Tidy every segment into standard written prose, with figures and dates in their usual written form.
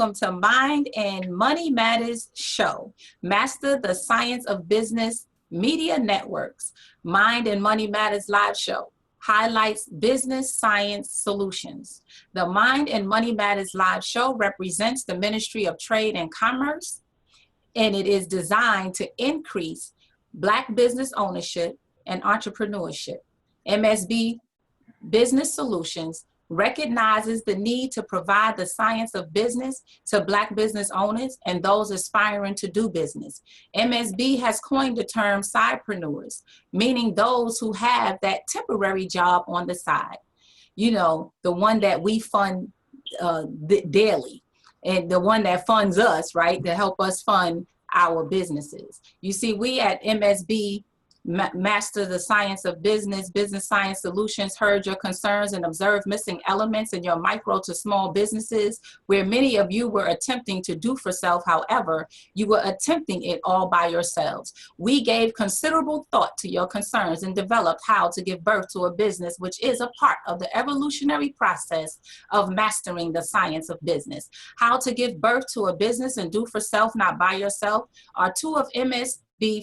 welcome to Mind and Money Matters Show. Master the Science of Business Media Networks. Mind and Money Matters Live Show highlights business science solutions. The Mind and Money Matters Live Show represents the Ministry of Trade and Commerce, and it is designed to increase Black business ownership and entrepreneurship. MSB Business Solutions recognizes the need to provide the science of business to Black business owners and those aspiring to do business. MSB has coined the term sidepreneurs, meaning those who have that temporary job on the side. You know, the one that we fund daily, and the one that funds us, right, to help us fund our businesses. You see, we at MSB Master the Science of Business, Business Science Solutions, heard your concerns and observed missing elements in your micro to small businesses where many of you were attempting to do for self. However, you were attempting it all by yourselves. We gave considerable thought to your concerns and developed how to give birth to a business, which is a part of the evolutionary process of mastering the science of business. How to give birth to a business and do for self, not by yourself, are two of MSB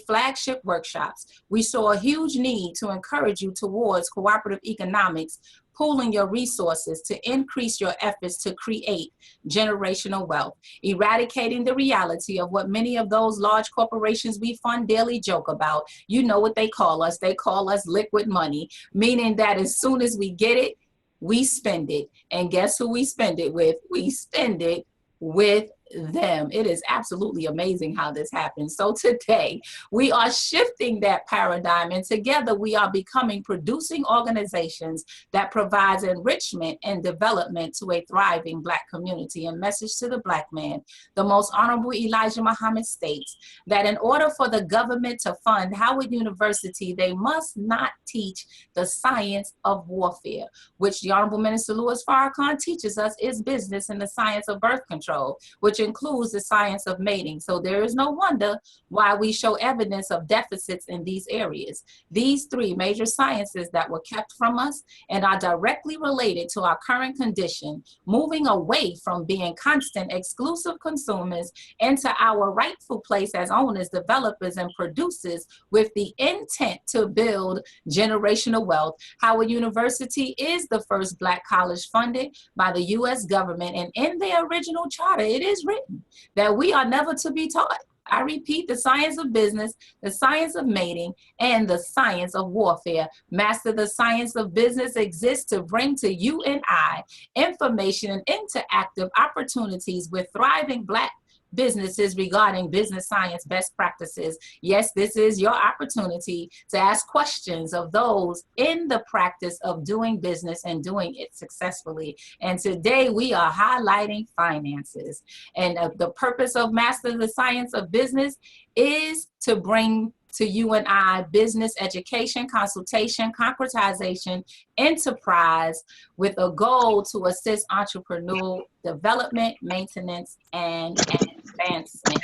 flagship workshops. We saw a huge need to encourage you towards cooperative economics, pooling your resources to increase your efforts to create generational wealth, eradicating the reality of what many of those large corporations we fund daily joke about. You know what they call us. They call us liquid money, meaning that as soon as we get it, we spend it. And guess who we spend it with? We spend it with them. It is absolutely amazing how this happens. So today we are shifting that paradigm, and together we are becoming producing organizations that provides enrichment and development to a thriving Black community. And message to the Black man, the most honorable Elijah Muhammad states that in order for the government to fund Howard University, they must not teach the science of warfare, which the Honorable Minister Louis Farrakhan teaches us is business and the science of birth control, which includes the science of mating. So there is no wonder why we show evidence of deficits in these areas. These three major sciences that were kept from us and are directly related to our current condition, moving away from being constant exclusive consumers into our rightful place as owners, developers, and producers with the intent to build generational wealth. Howard University is the first Black college funded by the U.S. government, and in their original charter, it is written that we are never to be taught, I repeat, the science of business, the science of mating, and the science of warfare. Master the Science of Business exists to bring to you and I information and interactive opportunities with thriving Black businesses regarding business science best practices. Yes, this is your opportunity to ask questions of those in the practice of doing business and doing it successfully. And today we are highlighting finances. And the purpose of Master the Science of Business is to bring to you and I business education, consultation, concretization, enterprise, with a goal to assist entrepreneurial development, maintenance, and advancement.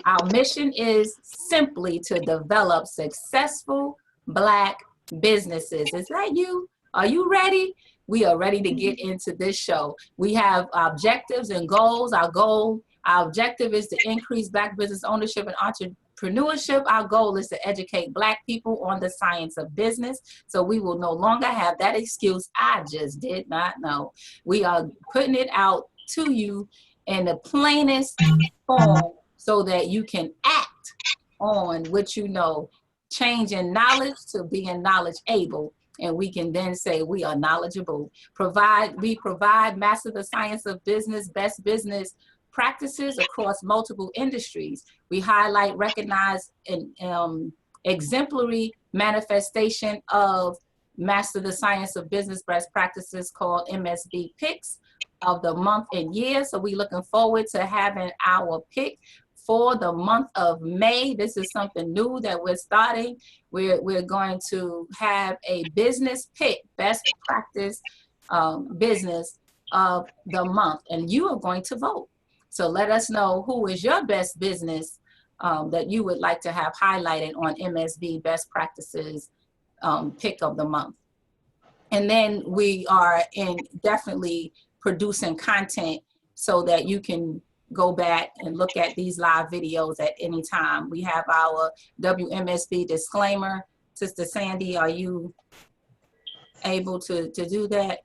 Our mission is simply to develop successful Black businesses. Is that you? Are you ready? We are ready to get into this show. We have objectives and goals. Our objective is to increase Black business ownership and entrepreneurship. Our goal is to educate Black people on the science of business, so we will no longer have that excuse, I just did not know. We are putting it out to you in the plainest form so that you can act on what you know, changing knowledge to being knowledge able. And we can then say we are knowledgeable. We provide Master the Science of Business, best business practices across multiple industries. We highlight, recognize, and exemplary manifestation of Master the Science of Business best practices called MSB Picks of the month and year. So we're looking forward to having our pick for the month of May. This is something new that we're starting. We're going to have a business pick, best practice business of the month, and you are going to vote. So let us know who is your best business that you would like to have highlighted on MSB Best Practices Pick of the Month. And then we are definitely producing content so that you can go back and look at these live videos at any time. We have our WMSB disclaimer. Sister Sandy, are you able to do that?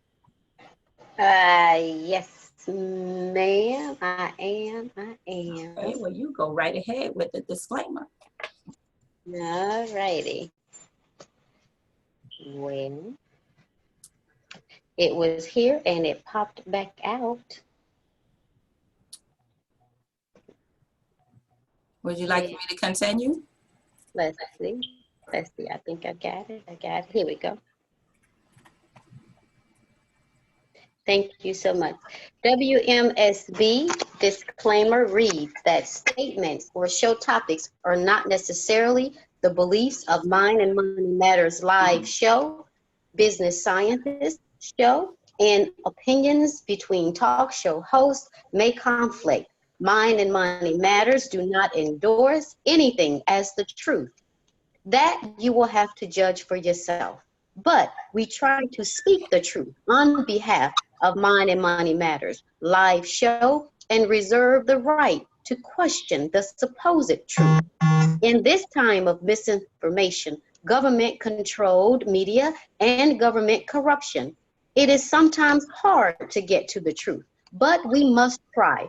Yes, ma'am, I am. Okay, well, you go right ahead with the disclaimer. All righty. Well, it was here and it popped back out. Would you like me to continue? Let's see. I think I got it. Here we go. Thank you so much. WMSB disclaimer reads that statements or show topics are not necessarily the beliefs of Mind and Money Matters live show, Business Scientist show, and opinions between talk show hosts may conflict. Mind and Money Matters do not endorse anything as the truth. That you will have to judge for yourself. But we try to speak the truth on behalf of Mind and Money Matters live show and reserve the right to question the supposed truth. In this time of misinformation, government-controlled media, and government corruption, it is sometimes hard to get to the truth, but we must try.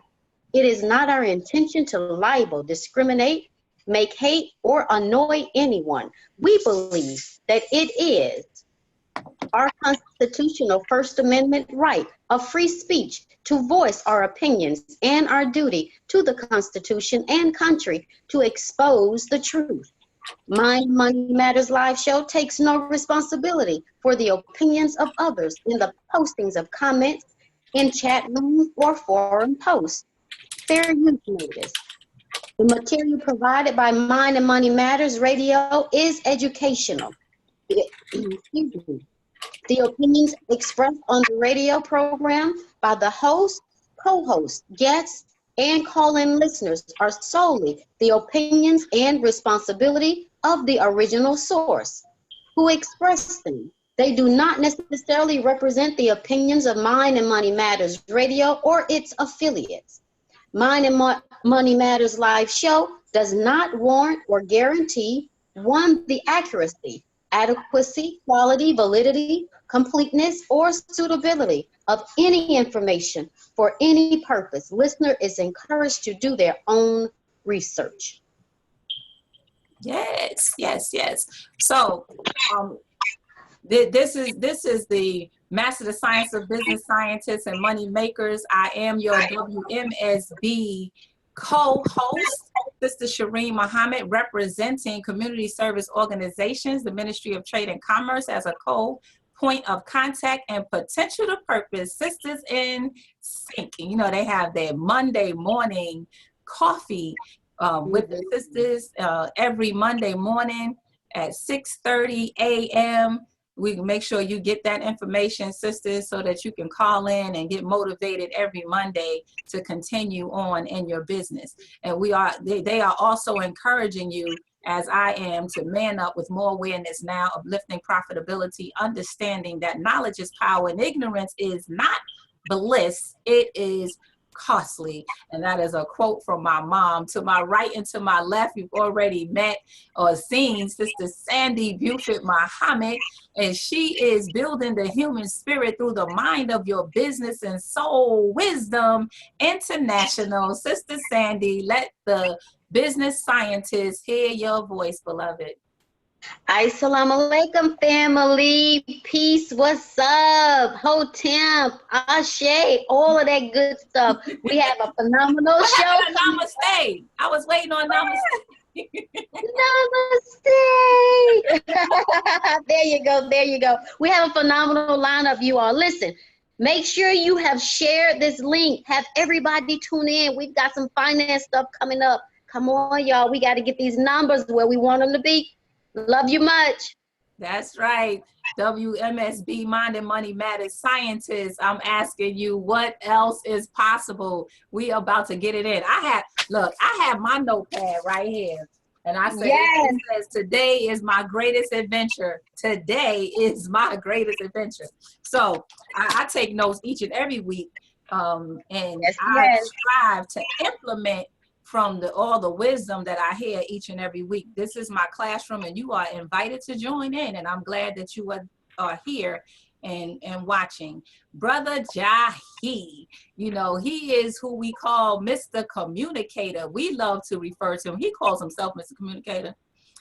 It is not our intention to libel, discriminate, make hate, or annoy anyone. We believe that it is our constitutional First Amendment right of free speech to voice our opinions and our duty to the Constitution and country to expose the truth. Mind Money Matters live show takes no responsibility for the opinions of others in the postings of comments in chat rooms or forum posts. Fair use notice. The material provided by Mind and Money Matters Radio is educational. Excuse me. The opinions expressed on the radio program by the host, co-host, guests, and call-in listeners are solely the opinions and responsibility of the original source who expressed them. They do not necessarily represent the opinions of Mind and Money Matters Radio or its affiliates. Mind and Money Matters live show does not warrant or guarantee, one, the accuracy, adequacy, quality, validity, completeness, or suitability of any information for any purpose. Listener is encouraged to do their own research. Yes. So this is the Master of Science of Business Scientists and Money Makers. I am your WMSB co-host, Sister Shireen Muhammad, representing community service organizations, the Ministry of Trade and Commerce as a point of contact and potential to purpose, Sisters in Sync. You know, they have their Monday morning coffee with the sisters every Monday morning at 6:30 a.m. We can make sure you get that information, sisters, so that you can call in and get motivated every Monday to continue on in your business. And they are also encouraging you, as I am, to man up with more awareness now, uplifting profitability, understanding that knowledge is power and ignorance is not bliss, it is costly. And that is a quote from my mom. To my right and to my left, you've already met or seen Sister Sandy Buford Muhammad, and she is building the human spirit through the mind of your business and soul wisdom international. Sister Sandy, let the business scientists hear your voice, beloved. Assalamu alaikum, family. Peace. What's up? Hotemp, Ashe, all of that good stuff. We have a phenomenal show. Namaste. I was waiting on namaste. Namaste. There you go. We have a phenomenal lineup, you all. Listen, make sure you have shared this link. Have everybody tune in. We've got some finance stuff coming up. Come on, y'all. We got to get these numbers where we want them to be. Love you much. That's right. WMSB Mind and Money Matters Scientists. I'm asking you, what else is possible? We are about to get it in. I have my notepad right here. And I say, yes. It says, today is my greatest adventure. Today is my greatest adventure. So I take notes each and every week And Yes, I yes. strive to implement from all the wisdom that I hear each and every week. This is my classroom, and you are invited to join in. And I'm glad that you are here and watching. Brother Jahi, you know, he is who we call Mr. Communicator. We love to refer to him. He calls himself Mr. Communicator,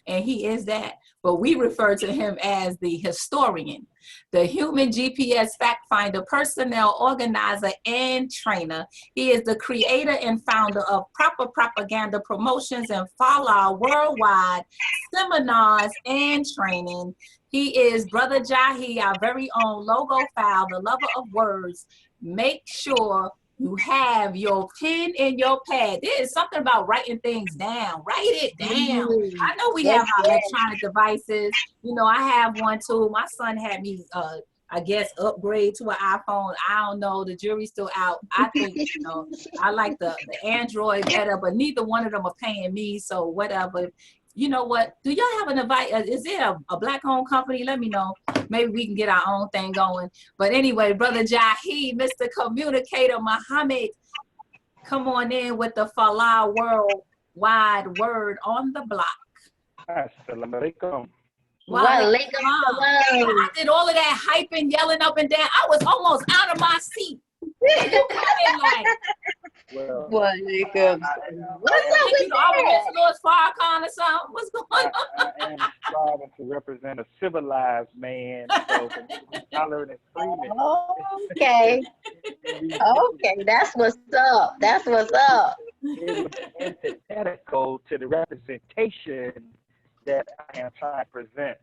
and he is that, but we refer to him as the historian, the human GPS fact finder, personnel organizer, and trainer. He is the creator and founder of Proper Propaganda Promotions and Follow Worldwide seminars and training. He is Brother Jahi, our very own logo file, the lover of words. Make sure you have your pen and your pad. There is something about writing things down. Write it down. Mm. I know we Yes, have our yes. electronic devices. You know, I have one too. My son had me, I guess, upgrade to an iPhone. I don't know. The jury's still out. I think, you know, I like the Android better, but neither one of them are paying me. So whatever. You know what? Do y'all have an advice? Is it a black-owned company? Let me know. Maybe we can get our own thing going. But anyway, Brother Jahi, Mr. Communicator Muhammad, come on in with the Falah worldwide word on the block. Assalamu alaikum. Walaikum Walaikum salam. salam. I did all of that hyping, yelling up and down. I was almost out of my seat. And you come in like, Well, Walaikum I, salam. what What's you up think, with you the Oriental that? Lord Farrakhan or something? What's going on? I am striving to represent a civilized man, so for me to be hollering and screaming, Okay. it Okay. That's what's up. That's what's up. would be antithetical to the representation that I am trying to present.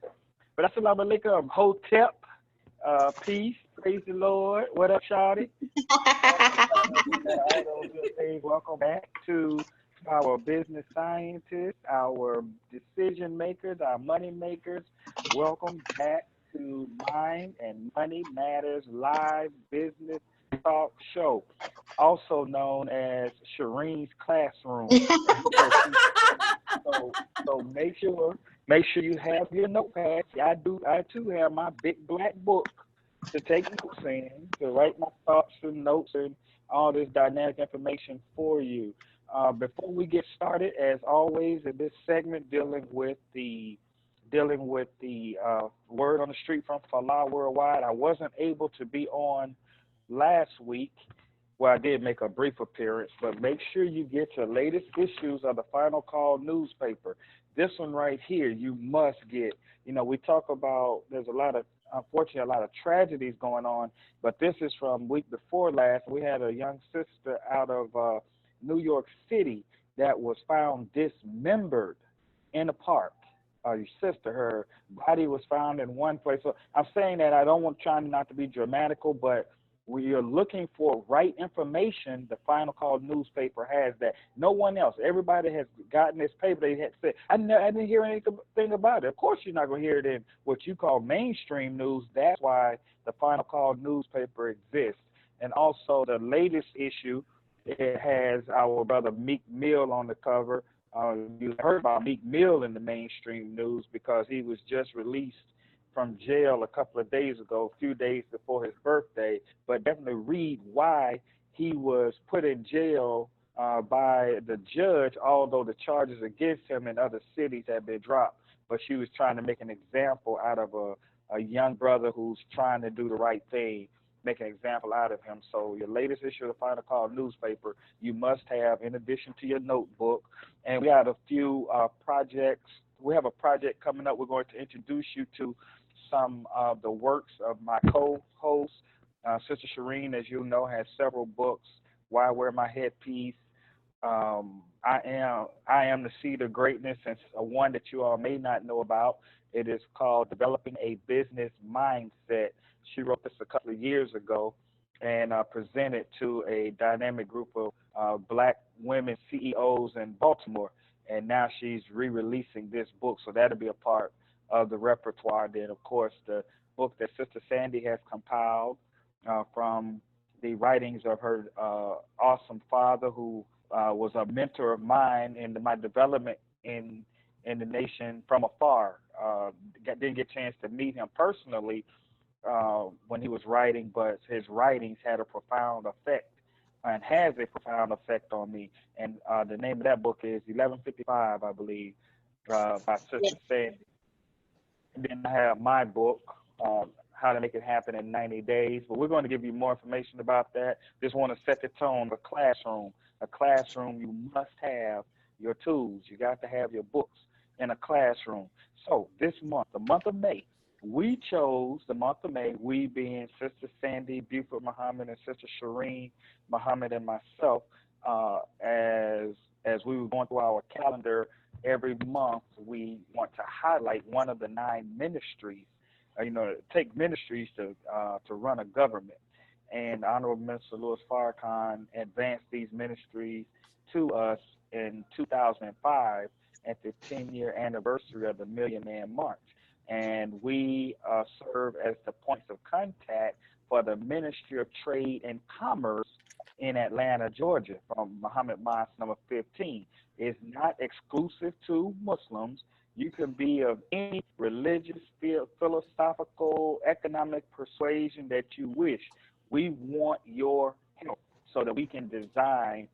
But assalamu alaikum, hotep, peace, praise the Lord. What up, Shawty? All those good things. Welcome back to our business scientists, our decision makers, our money makers. Welcome back to Mind and Money Matters Live Business Talk Show, also known as Shireen's Classroom. so, so make sure you have your notepad. I too have my big black book to take notes in, to write my thoughts and notes and all this dynamic information for you. Before we get started, as always, in this segment dealing with the word on the street from Falah Worldwide, I wasn't able to be on last week. Well, I did make a brief appearance, but make sure you get your latest issues of the Final Call newspaper. This one right here, you must get. You know, we talk about there's unfortunately, a lot of tragedies going on, but this is from week before last. We had a young sister out of New York City that was found dismembered in a park. Your sister, her body was found in one place. So I'm saying that I don't want trying not to be dramatical, but when you're looking for right information, the Final Call newspaper has that. No one else. Everybody has gotten this paper. They had said, I didn't hear anything about it. Of course, you're not going to hear it in what you call mainstream news. That's why the Final Call newspaper exists. And also, the latest issue, it has our brother Meek Mill on the cover. You heard about Meek Mill in the mainstream news because he was just released from jail a couple of days ago, a few days before his birthday. But definitely read why he was put in jail by the judge, although the charges against him in other cities had been dropped. But she was trying to make an example out of a young brother who's trying to do the right thing, make an example out of him. So your latest issue of the Final Call newspaper, you must have in addition to your notebook. And we got a few projects. We have a project coming up. We're going to introduce you to some of the works of my co-host, Sister Shireen, as you know, has several books. Why I Wear My Headpiece. I am the Seed of Greatness, and one that you all may not know about. It is called Developing a Business Mindset. She wrote this a couple of years ago and presented to a dynamic group of black women CEOs in Baltimore. And now she's re-releasing this book, so that'll be a part of the repertoire. Then, of course, the book that Sister Sandy has compiled from the writings of her awesome father, who was a mentor of mine in my development in the nation from afar. Didn't get a chance to meet him personally, when he was writing, but his writings had a profound effect and has a profound effect on me. And the name of that book is 1155, I believe, by Yeah. Sister Sandy. And then I have my book, How to Make It Happen in 90 Days. But we're going to give you more information about that. Just want to set the tone of a classroom. A classroom, you must have your tools. You got to have your books in a classroom. So this month, the month of May, we chose the month of May, we being Sister Sandy Buford Muhammad and Sister Shireen Muhammad and myself, as we were going through our calendar every month, we want to highlight one of the 9 ministries. Take ministries to run a government. And Honorable Minister Louis Farrakhan advanced these ministries to us in 2005 at the 10-year anniversary of the Million Man March. And we serve as the points of contact for the Ministry of Trade and Commerce in Atlanta, Georgia, from Muhammad Mosque number 15. It's not exclusive to Muslims. You can be of any religious, philosophical, economic persuasion that you wish. We want your help so that we can design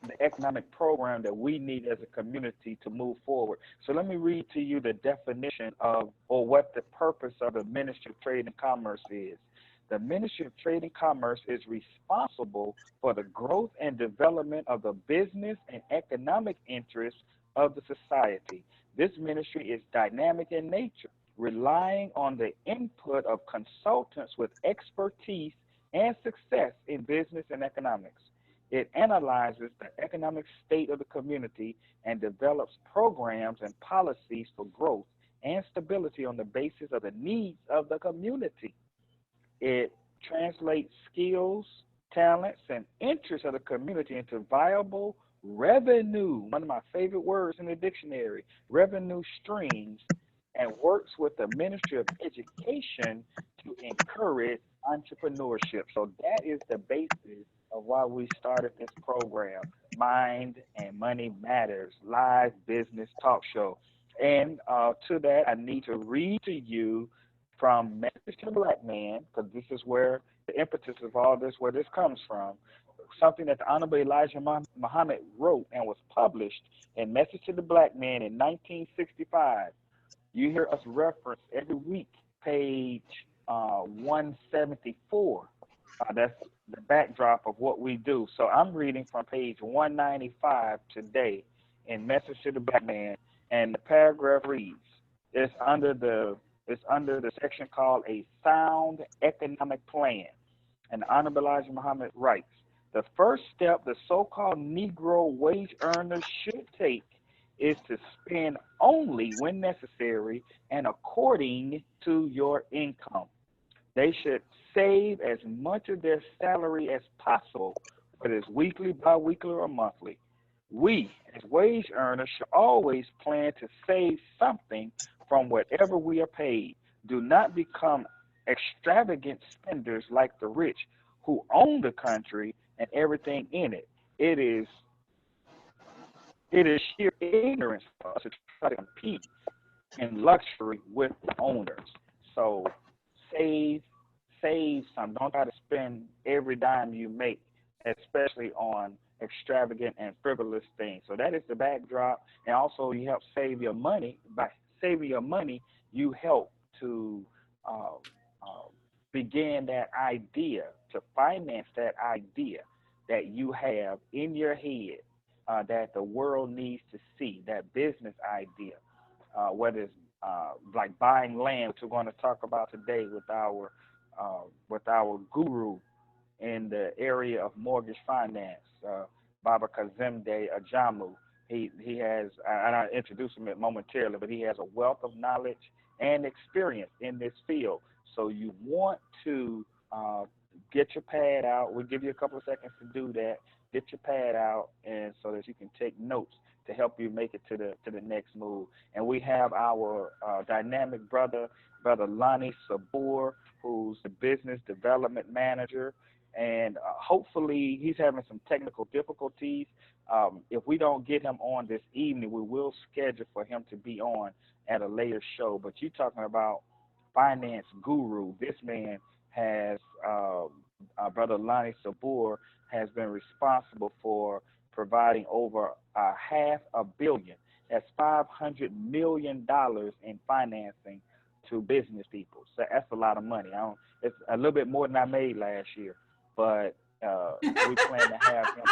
the economic program that we need as a community to move forward. So let me read to you the definition of, or what the purpose of the Ministry of Trade and Commerce is. The Ministry of Trade and Commerce is responsible for the growth and development of the business and economic interests of the society. This ministry is dynamic in nature, relying on the input of consultants with expertise and success in business and economics. It analyzes the economic state of the community and develops programs and policies for growth and stability on the basis of the needs of the community. It translates skills, talents, and interests of the community into viable revenue, one of my favorite words in the dictionary, revenue streams, and works with the Ministry of Education to encourage entrepreneurship. So that is the basis of why we started this program, Mind and Money Matters, live business talk show. And to that, I need to read to you from Message to the Black Man, because this is where the impetus of all this, where this comes from, something that the Honorable Elijah Muhammad wrote and was published in Message to the Black Man in 1965. You hear us reference every week, page 174. That's the backdrop of what we do. So I'm reading from page 195 today in Message to the Black Man, and the paragraph reads, it's under the section called A Sound Economic Plan. And Honorable Elijah Muhammad writes, the first step the so-called Negro wage earners should take is to spend only when necessary and according to your income. They should save as much of their salary as possible, whether it's weekly, biweekly, or monthly. We, as wage earners, should always plan to save something from whatever we are paid. Do not become extravagant spenders like the rich who own the country and everything in it. It is sheer ignorance for us to try to compete in luxury with the owners. So save, save some. Don't try to spend every dime you make, especially on extravagant and frivolous things. So that is the backdrop. And also, you help save your money. By saving your money, you help to uh, uh, begin that idea, to finance that idea that you have in your head, that the world needs to see, that business idea, whether it's like buying land, which we're going to talk about today with our guru in the area of mortgage finance, Baba Kazemde Ajamu. He has, and I'll introduce him momentarily, but he has a wealth of knowledge and experience in this field. So you want to get your pad out. We'll give you a couple of seconds to do that. Get your pad out, and so that you can take notes to help you make it to the next move. And we have our dynamic brother Lonnie Sabur, who's the business development manager, and hopefully he's having some technical difficulties. If we don't get him on this evening, we will schedule for him to be on at a later show. But you're talking about finance guru. This man has, Brother Lonnie Sabur has been responsible for providing over $500 million. That's $500 million in financing to business people. So that's a lot of money. It's a little bit more than I made last year, but we plan to have him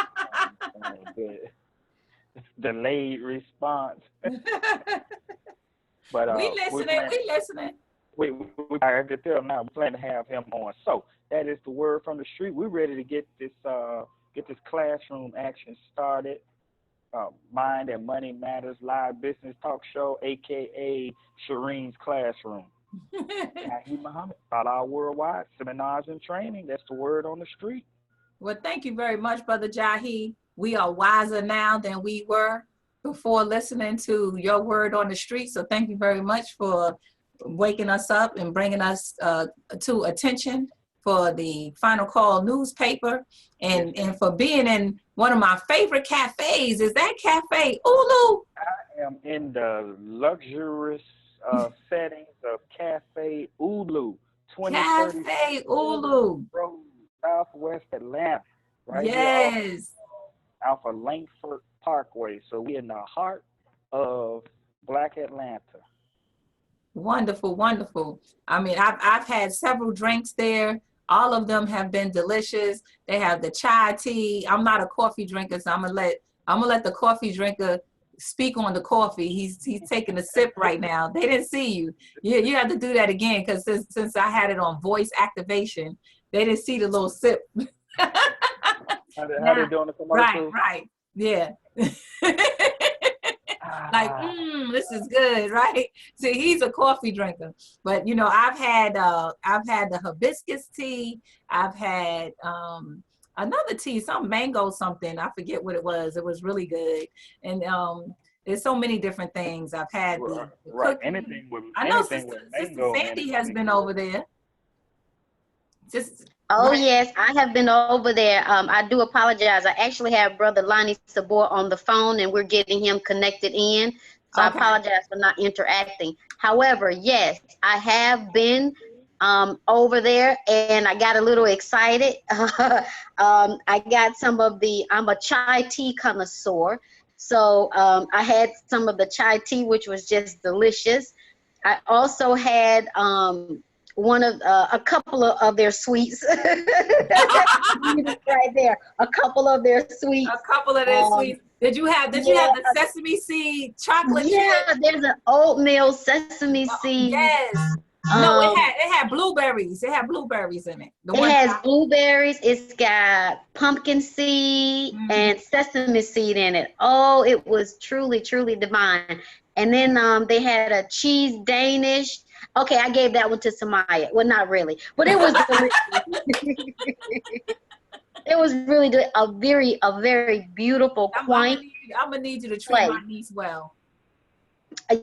on the delayed response. But We listening. We listening. we I have to tell now. We plan to have him on. So that is the word from the street. We're ready to get this classroom action started. Mind and Money Matters live business talk show, aka Shireen's Classroom. Yahi Muhammad, Allah Worldwide, seminars and training. That's the word on the street. Well, thank you very much, Brother Jahi. We are wiser now than we were before listening to your word on the street. So thank you very much for waking us up and bringing us to attention for the Final Call newspaper and for being in one of my favorite cafes. Is that Cafe Ulu? I am in the luxurious settings of Cafe Ulu, Cafe Ulu. Road, Southwest Atlanta, right yes. here off of Langford Parkway. So we're in the heart of Black Atlanta. Wonderful, wonderful. I mean, I've had several drinks there. All of them have been delicious. They have the chai tea. I'm not a coffee drinker, so I'm gonna let the coffee drinker speak on the coffee. He's taking a sip right now. They didn't see you. You have to do that again because since I had it on voice activation, they didn't see the little sip. How they doing the commercials? Right. Yeah. Like, this is good, right? See, he's a coffee drinker, but you know, I've had the hibiscus tea. I've had another tea, some mango something. I forget what it was. It was really good, and there's so many different things. I've had the right. cookie. Anything with I know Sister Sandy has been over there. Oh, yes, I have been over there. I do apologize. I actually have Brother Lonnie Sabor on the phone, and we're getting him connected in. So I apologize for not interacting. However, yes, I have been over there, and I got a little excited. I got some of I'm a chai tea connoisseur. So I had some of the chai tea, which was just delicious. I also had a couple of their sweets. Right there, a couple of their sweets. A couple of their sweets. Did you have the sesame seed chocolate chip? There's an oatmeal sesame seed. Yes. No, it had blueberries. It had blueberries in it. It has blueberries. It's got pumpkin seed and sesame seed in it. Oh, it was truly, truly divine. And then they had a cheese Danish. Okay, I gave that one to Samaya. Well, not really, but it was delicious. It was really good. A very beautiful, quaint. I'm gonna need you to treat my niece well.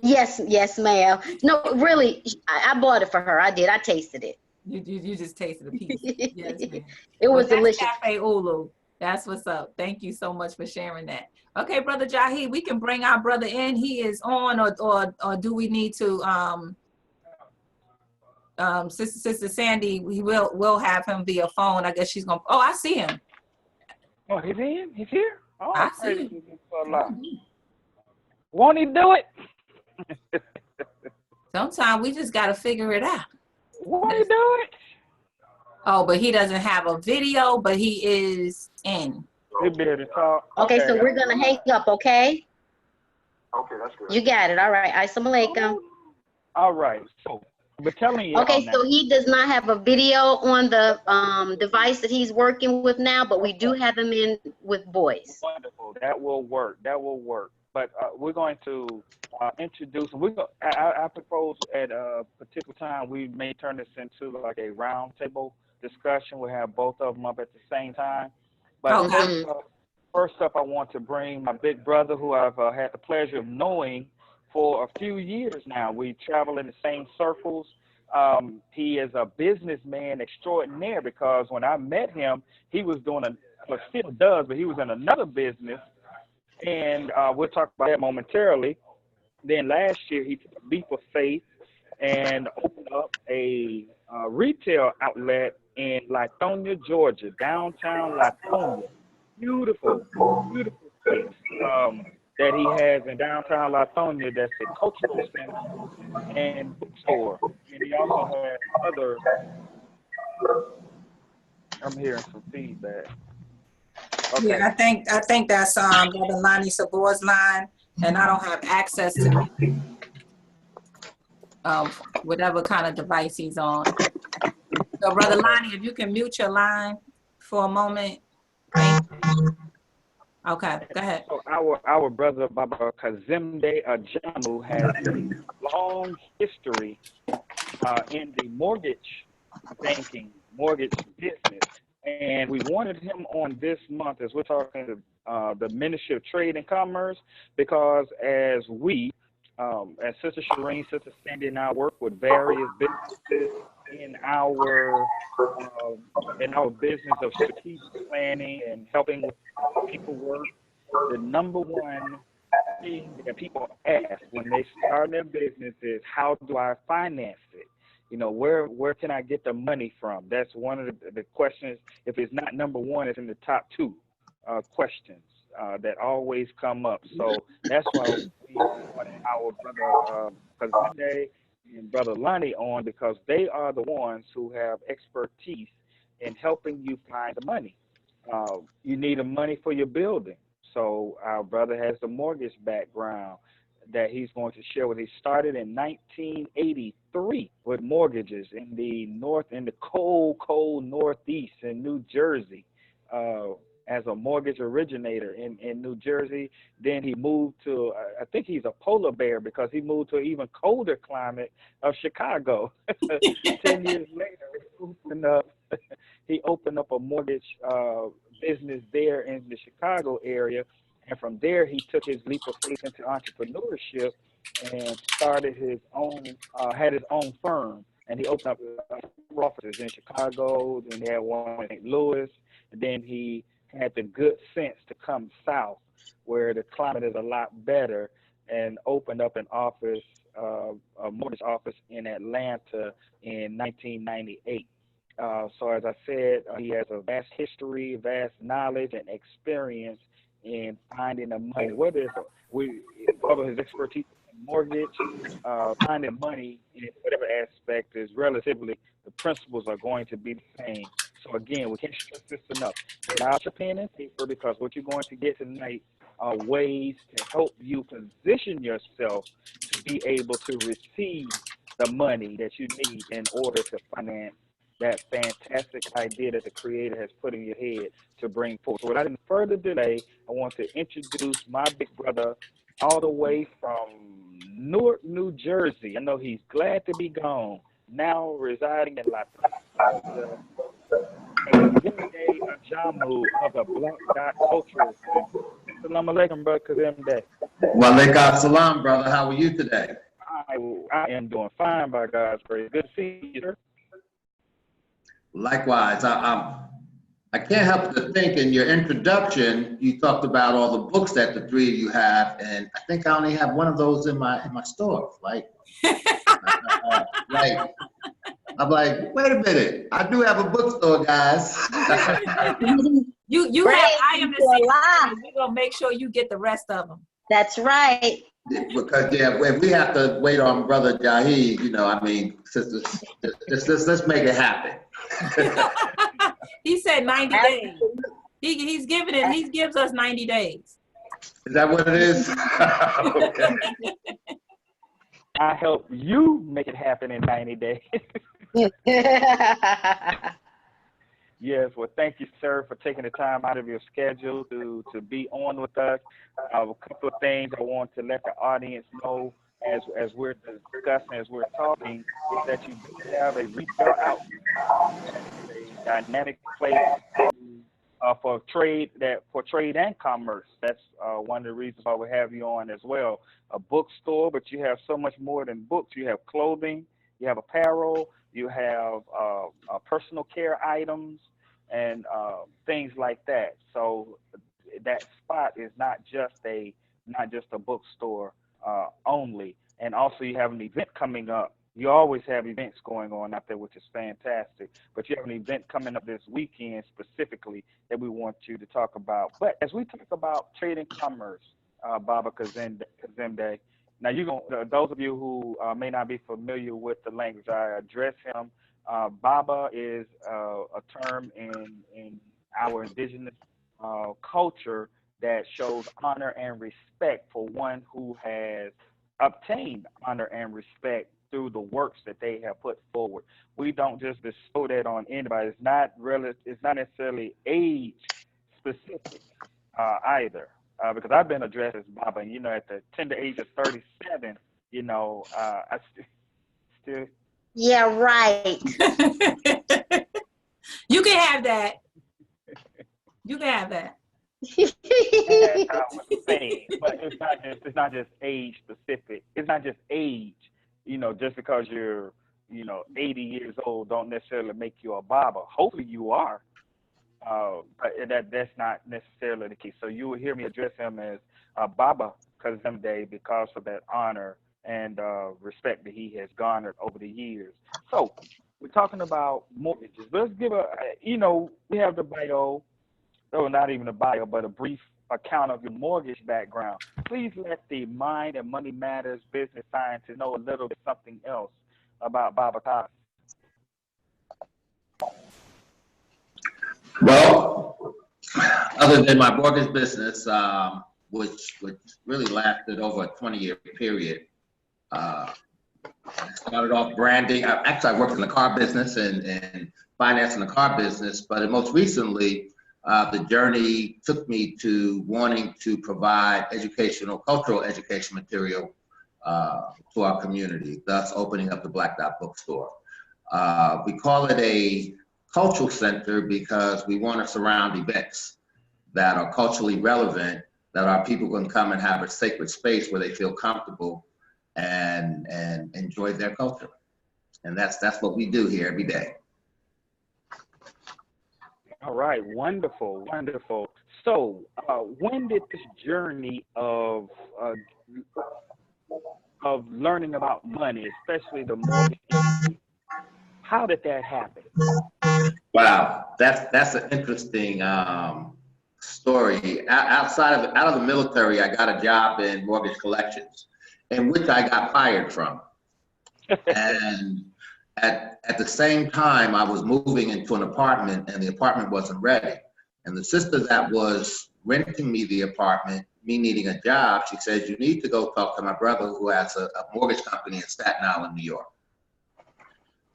Yes, ma'am. No, really, I bought it for her. I did. I tasted it. You just tasted a piece. Yes, ma'am. It was delicious. Cafe Ulu. That's what's up. Thank you so much for sharing that. Okay, Brother Jahi, we can bring our brother in. He is on, or do we need to Sister Sandy, we'll have him via phone. I guess she's gonna. Oh, I see him. Oh, he's in. He's here. Oh, I see him. Won't he do it? Sometimes we just gotta figure it out. Won't he do it? Oh, but he doesn't have a video, but he is in. He better talk. Okay, so we're gonna hang up. Okay. Okay, that's good. You got it. All right. Assalamu alaikum. All right. So. But telling you okay, so he does not have a video on the device that he's working with now, but we do have him in with voice. Wonderful. That will work. But we're going to introduce. I propose at a particular time we may turn this into like a round table discussion. We'll have both of them up at the same time. But first up, I want to bring my big brother, who I've had the pleasure of knowing for a few years now. We travel in the same circles. He is a businessman extraordinaire because when I met him, he was doing still does, but he was in another business. And we'll talk about that momentarily. Then last year, he took a leap of faith and opened up a retail outlet in Lithonia, Georgia, downtown Lithonia. Beautiful, beautiful place that he has in downtown Lithonia. That's a cultural center and bookstore. And he also has other. I'm hearing some feedback. Okay. Yeah, I think that's Brother Lonnie Sabor's line, and I don't have access to whatever kind of device he's on. So, Brother Okay. Lonnie, if you can mute your line for a moment. Thank you. Okay, go ahead. So our brother Baba Kazemde Ajamu has a long history in the banking, mortgage business. And we wanted him on this month as we're talking to the Ministry of Trade and Commerce, because as Sister Shireen, Sister Sandy, and I work with various businesses in our business of strategic planning and helping with paperwork. The number one thing that people ask when they start their business is, how do I finance it? You know, where can I get the money from? That's one of the questions. If it's not number one, it's in the top two questions that always come up. So that's why we wanted our brother Kazemde and brother Lonnie on, because they are the ones who have expertise in helping you find the money. You need the money for your building. So our brother has the mortgage background that he's going to share with. He started in 1983 with mortgages in the cold Northeast in New Jersey, as a mortgage originator in New Jersey. Then he moved to, I think he's a polar bear, because he moved to an even colder climate of Chicago. 10 years later, he opened up a mortgage business there in the Chicago area. And from there, he took his leap of faith into entrepreneurship and started had his own firm. And he opened up offices in Chicago, then he had one in St. Louis, and then he had the good sense to come south, where the climate is a lot better, and opened up an office, a mortgage office in Atlanta in 1998. So as I said, he has a vast history, vast knowledge, and experience in finding the money. Whether his expertise in mortgage, finding money in whatever aspect is relatively, the principles are going to be the same. So again, we can't stress this enough. Get out your pen and paper, because what you're going to get tonight are ways to help you position yourself to be able to receive the money that you need in order to finance that fantastic idea that the Creator has put in your head to bring forth. So without any further delay, I want to introduce my big brother all the way from Newark, New Jersey. I know he's glad to be gone, now residing in La Kazemde Ajamu of the Black Dot Cultural Center. Assalamu alaikum, brother Kazemde. Walaikum salam, brother. How are you today? I am doing fine, by God's grace. Good to see you, sir. Likewise, I can't help but think in your introduction, you talked about all the books that the three of you have, and I think I only have one of those in my store. Like, I'm like, wait a minute, I do have a bookstore, guys. You have IMC, we're gonna make sure you get the rest of them. That's right. Because if we have to wait on Brother Jahid, I mean, sisters, let's make it happen. He said 90 days. He's giving it. He gives us 90 days. Is that what it is? Okay. I help you make it happen in 90 days. Yes, well, thank you, sir, for taking the time out of your schedule to be on with us. A couple of things I want to let the audience know as we're discussing, as we're talking, is that you do have a retail outlet, a dynamic place for trade and commerce. That's one of the reasons why we have you on as well. A bookstore, but you have so much more than books. You have clothing, you have apparel, you have personal care items, and things like that. So that spot is not just a bookstore only. And also you have an event coming up You always have events going on out there, which is fantastic. But you have an event coming up this weekend specifically that we want you to talk about. But as we talk about trade and commerce, Baba Kazemde, now you going those of you who may not be familiar with the language, I address him. Baba is a term in our indigenous culture that shows honor and respect for one who has obtained honor and respect through the works that they have put forward. We don't just bestow that on anybody. It's not necessarily age specific either. Because I've been addressed as Baba, and at the tender age of 37, I still. Yeah, right. You can have that. You can have that. That's how I was saying, but it's not just age specific. It's not just age. Just because you're 80 years old don't necessarily make you a Baba. Hopefully you are, but that's not necessarily the case. So you will hear me address him as Baba Kazemde because of that honor and respect that he has garnered over the years. So we're talking about mortgages. Let's give we have the bio. Oh, not even a bio, but a brief account of your mortgage background. Please let the Mind and Money Matters business scientists know a little bit something else about Baba Kaz. Well, other than my mortgage business, which really lasted over a 20-year period, I started off branding. I worked in the car business and financing the car business, but most recently, the journey took me to wanting to provide cultural education material to our community, thus opening up the Black Dot Bookstore. We call it a cultural center because we want to surround events that are culturally relevant, that our people can come and have a sacred space where they feel comfortable and enjoy their culture. And that's what we do here every day. All right, wonderful. So, when did this journey of learning about money, especially the mortgage industry, how did that happen? Wow, that's an interesting story. Out of the military, I got a job in mortgage collections, in which I got fired from. And at the same time, I was moving into an apartment, and the apartment wasn't ready. And the sister that was renting me the apartment, me needing a job, she said, "You need to go talk to my brother who has a mortgage company in Staten Island, New York."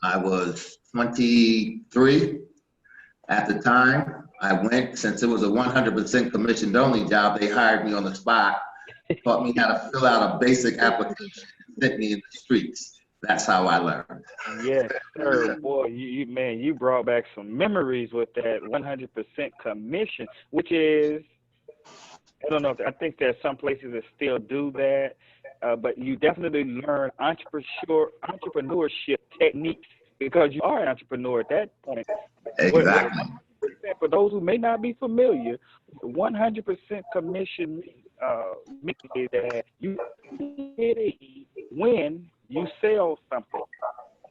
I was 23 at the time. I went, since it was a 100% commissioned only job, they hired me on the spot, taught me how to fill out a basic application, and sent me in the streets. That's how I learned. Yes, sir. Boy, you brought back some memories with that 100% commission, which is, I don't know, I think there's some places that still do that, but you definitely learn entrepreneurship techniques because you are an entrepreneur at that point. Exactly. For those who may not be familiar, 100% commission means that you get a when you sell something.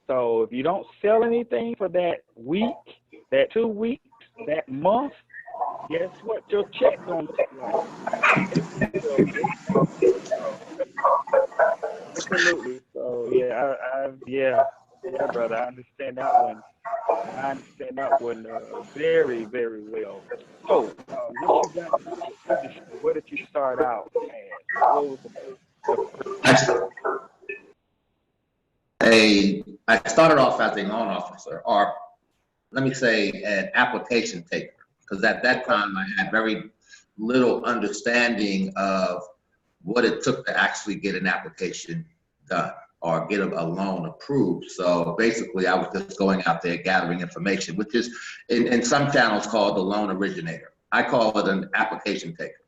So if you don't sell anything for that week, that 2 weeks, that month, guess what? Your check gonna look like. Absolutely. So yeah, brother. I understand that one. Very, very well. So, what you got in the industry? What did you start out as? What was I started off as a loan officer, or let me say an application taker, because at that time I had very little understanding of what it took to actually get an application done or get a loan approved. So basically I was just going out there gathering information, which is in some channels called the loan originator. I call it an application taker.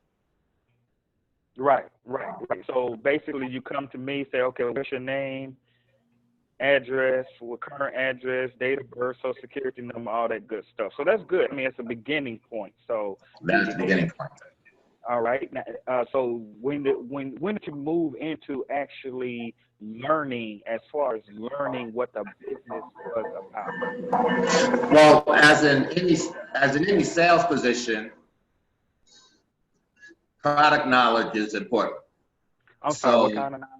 Right. So basically you come to me, say, okay, what's your name, address, what current address, date of birth, social security number, all that good stuff. So that's good. I mean, it's a beginning point. So that's the beginning point. All right. Now, so when did you move into actually learning, as far as learning what the business was about? Well, as in any sales position, product knowledge is important. I'm sorry, what So kind of knowledge?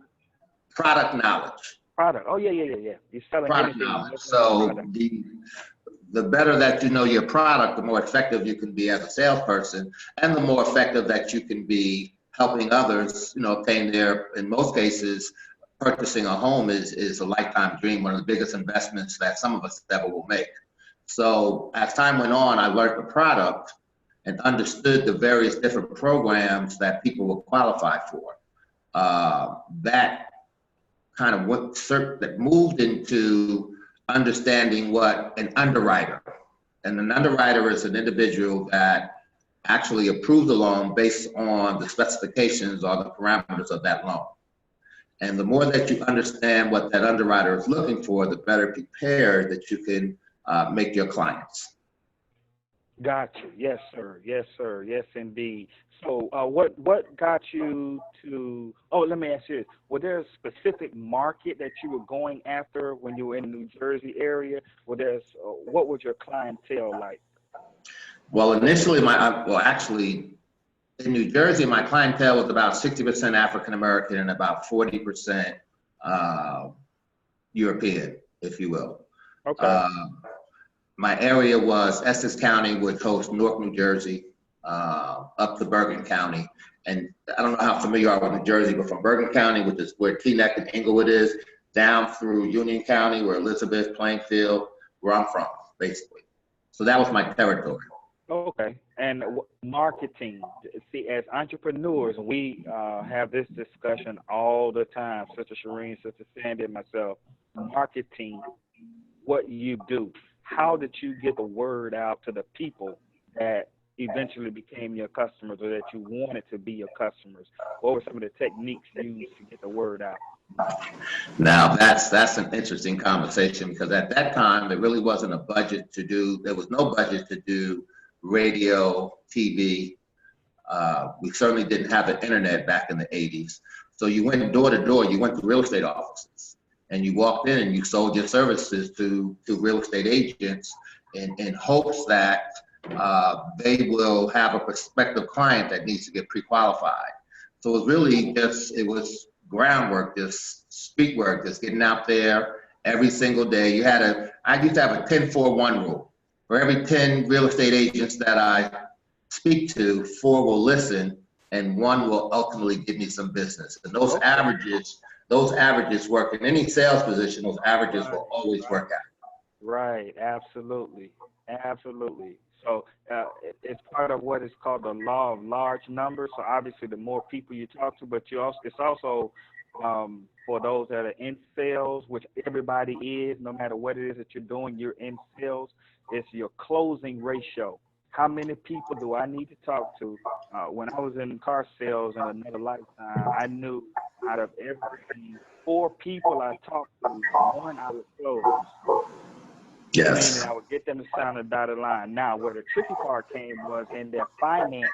product knowledge, Product. Oh, yeah. You're selling product anything. knowledge. What's in your So product? the better that you know your product, the more effective you can be as a salesperson, and the more effective that you can be helping others, obtain their, in most cases, purchasing a home is a lifetime dream, one of the biggest investments that some of us ever will make. So as time went on, I learned the product and understood the various different programs that people were qualified for. That kind of that moved into understanding what an underwriter, and an underwriter is an individual that actually approves the loan based on the specifications or the parameters of that loan. And the more that you understand what that underwriter is looking for, the better prepared that you can make your clients. Got you. Yes, sir. Yes, sir. Yes, indeed. So, what got you to? Oh, let me ask you this: was there a specific market that you were going after when you were in the New Jersey area? What was your clientele like? Well, initially, actually, in New Jersey, my clientele was about 60% African American and about 40% European, if you will. Okay. My area was Essex County, which hosts Newark, New Jersey, up to Bergen County. And I don't know how familiar you are with New Jersey, but from Bergen County, which is where Teaneck and Inglewood is, down through Union County, where Elizabeth, Plainfield, where I'm from, basically. So that was my territory. Okay. And marketing. See, as entrepreneurs, we have this discussion all the time, Sister Shireen, Sister Sandy, and myself. Marketing, what you do. How did you get the word out to the people that eventually became your customers, or that you wanted to be your customers? What were some of the techniques used to get the word out? Now that's an interesting conversation, because at that time there really wasn't a budget to do. There was no budget to do radio, TV. We certainly didn't have the internet back in the 80s. So you went door to door. You went to real estate offices, and you walked in and you sold your services to real estate agents in hopes that they will have a prospective client that needs to get pre-qualified. So it was really it was groundwork, just street work, just getting out there every single day. I used to have a 10-4-1 rule. For every 10 real estate agents that I speak to, 4 will listen and 1 will ultimately give me some business. And those averages work in any sales position. Those averages will always work out. Right. Absolutely. So it's part of what is called the law of large numbers. So obviously, the more people you talk to, but it's also for those that are in sales, which everybody is, no matter what it is that you're doing, you're in sales. It's your closing ratio. How many people do I need to talk to? When I was in car sales in another lifetime, I knew out of every 4 people I talked to, 1 I would close. Yes. Meaning I would get them to sign a dotted line. Now, where the tricky part came was in their financing,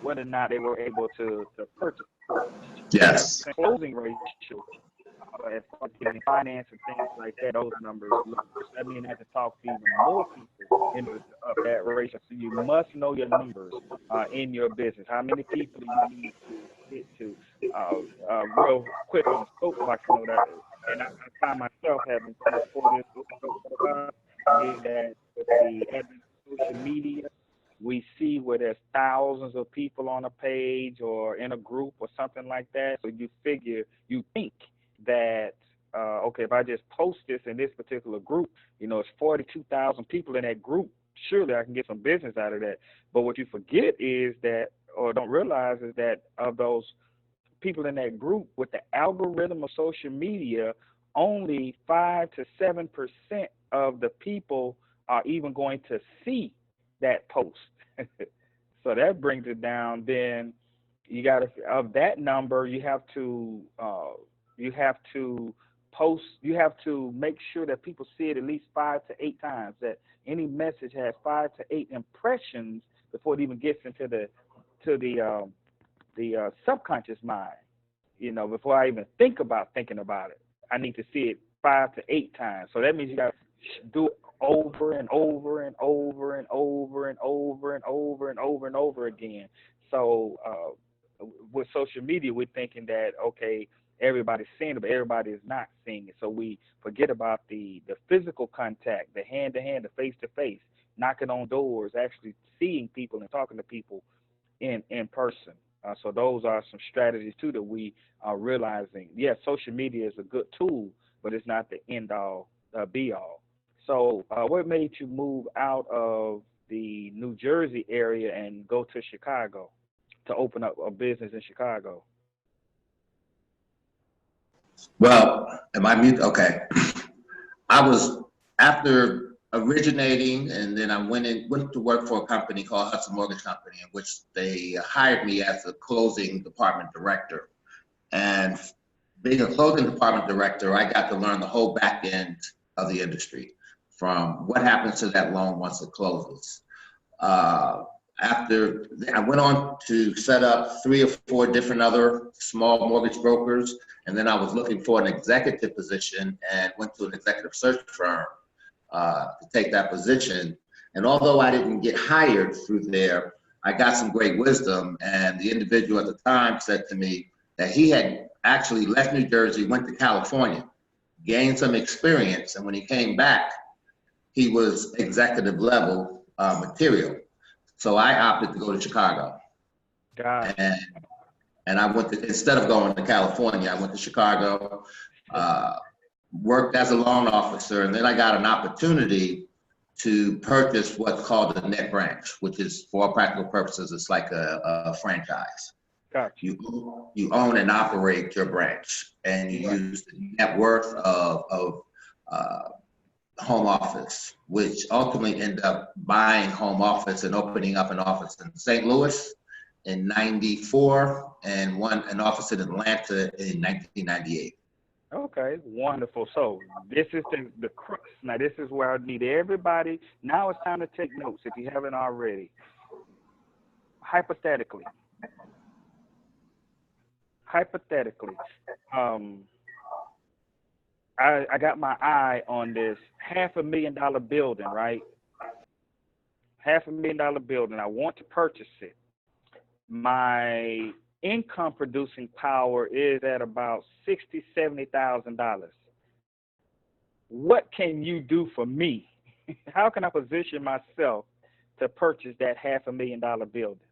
whether or not they were able to purchase. Yes. Closing ratio, as far as getting finance and things like that, those numbers look. That means I have to talk to even more people in of that ratio. So you must know your numbers in your business. How many people do you need to get to? Real quick on the soapbox note, and I find myself having to for this soapbox, is that with the advent of social media, we see where there's thousands of people on a page or in a group or something like that. So you think that, okay, if I just post this in this particular group, it's 42,000 people in that group. Surely I can get some business out of that. But what you forget is that, or don't realize, is that of those people in that group, with the algorithm of social media, only 5 to 7% of the people are even going to see that post. So that brings it down. Then you got to, of that number, you have to post, you have to make sure that people see it at least 5 to 8 times, that any message has 5 to 8 impressions before it even gets into the to the subconscious mind. You know, before I even think about thinking about it, I need to see it 5 to 8 times. So that means you got to do it over and over and over and over and over and over and over and over again. So with social media, we're thinking that, okay, everybody's seeing it, but everybody is not seeing it. So we forget about the physical contact, the hand to hand, the face to face, knocking on doors, actually seeing people and talking to people in person. So those are some strategies too that we are realizing. Yes, social media is a good tool, but it's not the end all be all. So what made you move out of the New Jersey area and go to Chicago to open up a business in Chicago? Well, am I mute? Okay. I was, after originating, and then I went to work for a company called Hudson Mortgage Company, in which they hired me as a closing department director. And being a closing department director, I got to learn the whole back end of the industry, from what happens to that loan once it closes. After I went on to set up 3 or 4 different other small mortgage brokers, and then I was looking for an executive position and went to an executive search firm to take that position. And although I didn't get hired through there, I got some great wisdom. And the individual at the time said to me that he had actually left New Jersey, went to California, gained some experience, and when he came back, he was executive level material. So I opted to go to Chicago. God. And I went to, instead of going to California, I went to Chicago, worked as a loan officer, and then I got an opportunity to purchase what's called a net branch, which is, for all practical purposes, it's like a franchise. Gotcha. You own and operate your branch, and you use the net worth of home office, which ultimately ended up buying home office and opening up an office in St. Louis in '94 and an office in Atlanta in 1998. Okay, wonderful. So this is the crux. Now this is where I need everybody. Now it's time to take notes if you haven't already. Hypothetically, I got my eye on this $500,000 building, right? $500,000 building. I want to purchase it. My income producing power is at about $60,000-$70,000. What can you do for me? How can I position myself to purchase that $500,000 building?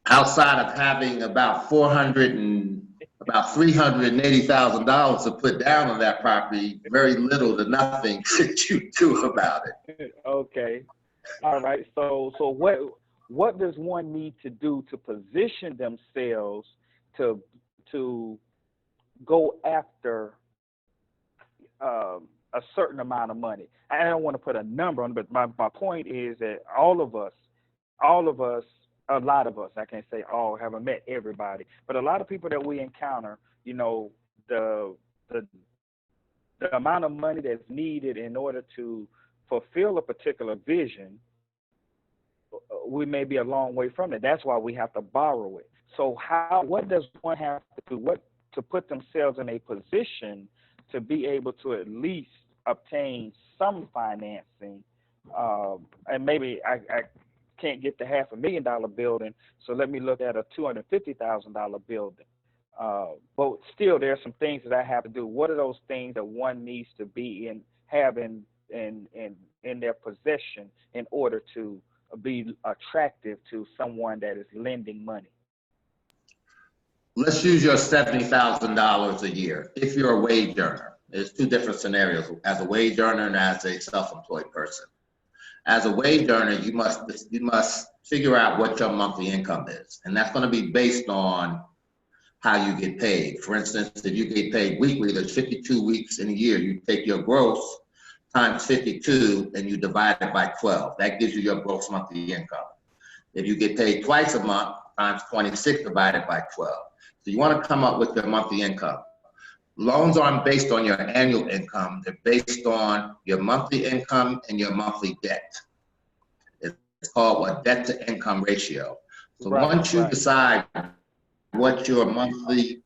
Outside of having about $380,000 to put down on that property, very little to nothing that you do about it. Okay. All right. So what does one need to do to position themselves to go after a certain amount of money? I don't want to put a number on it, but my point is that all of us, a lot of us, I can't say all, haven't met everybody, but a lot of people that we encounter, you know, the amount of money that's needed in order to fulfill a particular vision, we may be a long way from it. That's why we have to borrow it. So what does one have to do? To put themselves in a position to be able to at least obtain some financing, and maybe I can't get the $500,000 building, so let me look at a $250,000 building. But still, there are some things that I have to do. What are those things that one needs to be in their possession in order to be attractive to someone that is lending money? Let's use your $70,000 a year. If you're a wage earner, there's 2 different scenarios: as a wage earner and as a self-employed person. As a wage earner, you must figure out what your monthly income is, and that's going to be based on how you get paid. For instance, if you get paid weekly, there's 52 weeks in a year. You take your gross times 52 and you divide it by 12. That gives you your gross monthly income. If you get paid twice a month, times 26 divided by 12. So you want to come up with your monthly income. Loans aren't based on your annual income. They're based on your monthly income and your monthly debt. It's called a debt to income ratio. So Right, once you right. decide what your monthly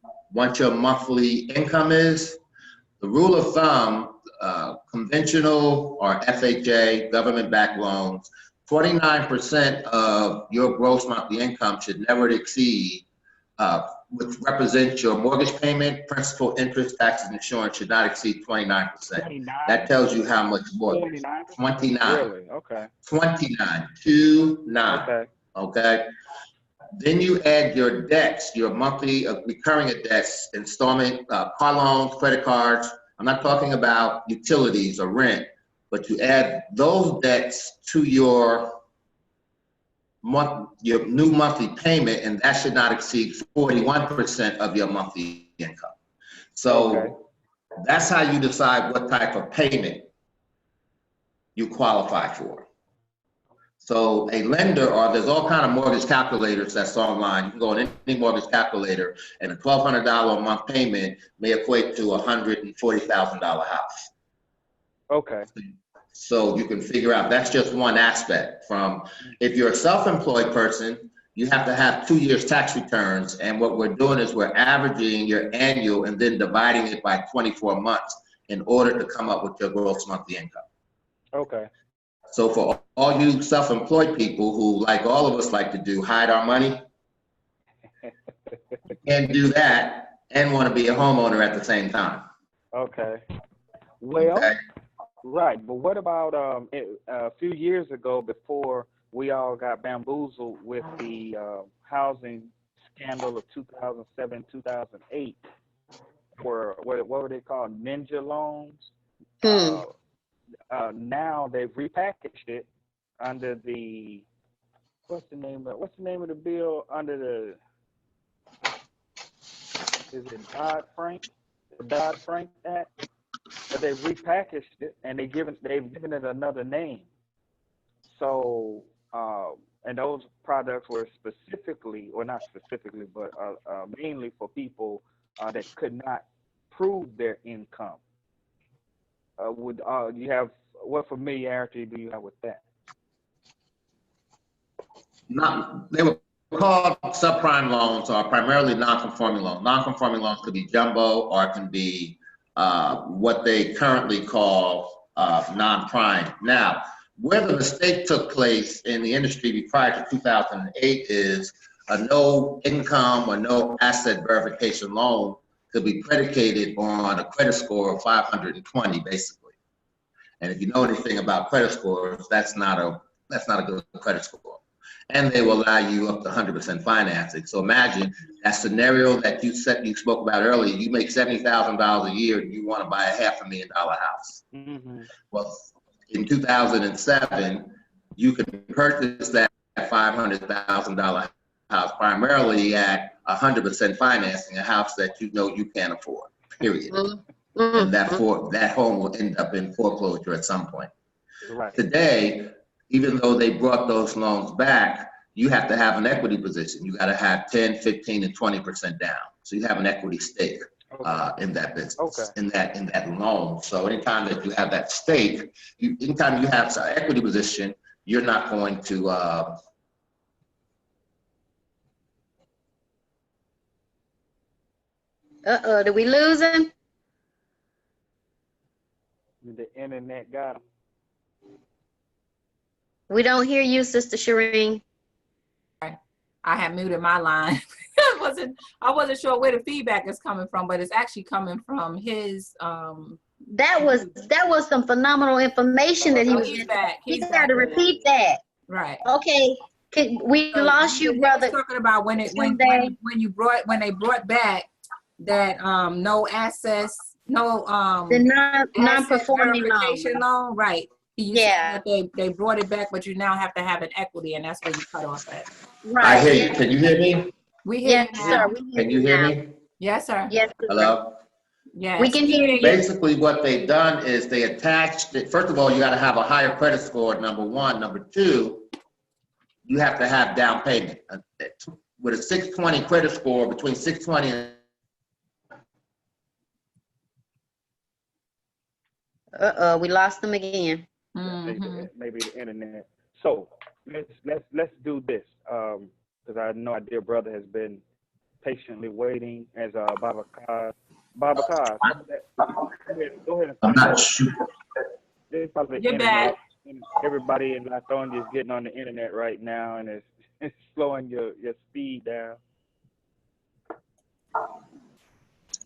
income is, the rule of thumb, conventional or FHA, government-backed loans, 49% of your gross monthly income should never exceed, which represents your mortgage payment, principal, interest, taxes, and insurance, should not exceed 29%. 29? That tells you how much mortgage. 29%? 29. Really? Okay. 29. 29. Okay. Okay. Then you add your debts, your monthly recurring debts, installment, car loans, credit cards. I'm not talking about utilities or rent, but you add those debts to your new monthly payment, and that should not exceed 41% of your monthly income. So that's how you decide what type of payment you qualify for. So a lender, or there's all kind of mortgage calculators that's online. You can go on any mortgage calculator, and a $1,200 a month payment may equate to a $140,000 house. Okay. So you can figure out, that's just one aspect. From, if you're a self-employed person, you have to have 2 years tax returns, and what we're doing is we're averaging your annual and then dividing it by 24 months in order to come up with your gross monthly income. Okay. So for all you self-employed people who, like all of us like to do, hide our money, and do that and want to be a homeowner at the same time. Okay. Well, Okay. right. But what about a few years ago, before we all got bamboozled with the housing scandal of 2007, 2008, where what were they called? Ninja loans. Now they've repackaged it under the what's the name of the bill, under the, is it Dodd-Frank? The Dodd-Frank Act? But they've repackaged it and they've given it another name. So and those products were specifically, or not specifically, but mainly for people that could not prove their income. Would you have, what familiarity do you have with that? They were called subprime loans, or primarily non-conforming loans. Non-conforming loans could be jumbo, or it can be what they currently call non-prime. Now, where the mistake took place in the industry prior to 2008 is a no income or no asset verification loan could be predicated on a credit score of 520, basically. And if you know anything about credit scores, that's not a good credit score. And they will allow you up to 100% financing. So imagine that scenario that you spoke about earlier. You make $70,000 a year and you want to buy a $500,000 house. Mm-hmm. Well, in 2007, you could purchase that $500,000 house primarily at 100% financing, a house that you know you can't afford, period. Mm-hmm. And that home will end up in foreclosure at some point. Right. Today, even though they brought those loans back, you have to have an equity position. You got to have 10, 15, and 20% down. So you have an equity stake in that business, in that loan. So anytime that you have that stake, anytime you have an equity position, you're not going to did we lose him? The internet got him. We don't hear you, Sister Shireen. I had muted my line. I wasn't sure where the feedback is coming from, but it's actually coming from his. That was some phenomenal information that he was. He's back. He got to repeat that. Right. Okay. We lost you, brother. Talking about when they brought back that no access, no the non-performing loan, right? Yeah, they brought it back, but you now have to have an equity, and that's where you cut off at. Right. I hear you. Can you hear me? We hear you now. Sir. Can you hear me? Yes, sir. Yes. Hello? Yes. We can hear you. Basically, what they've done is they attached it. First of all, you got to have a higher credit score, number one. Number two, you have to have down payment. With a 620 credit score, between 620 and we lost them again. Mm-hmm. Maybe the internet. So let's do this, because I know our dear brother has been patiently waiting as Baba Kaz. Baba Kaz, go ahead and I'm find not that. sure. It's probably the You're back. internet. And everybody in Lithonia is getting on the internet right now, and it's slowing your speed down.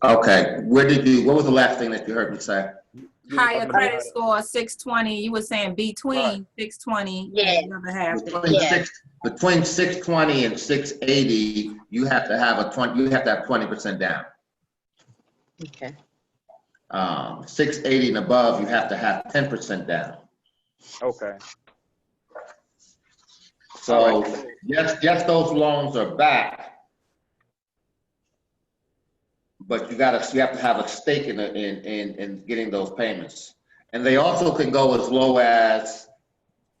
Okay, what was the last thing that you heard me say? You were Higher talking credit about score 620. You were saying right. between 620 Yeah. and the other half. Yeah. Between 620 and 680, you have to have 20% down. Okay. 680 and above, you have to have 10% down. Okay. So Right. yes, those loans are back, but you have to have a stake in getting those payments. And they also can go as low as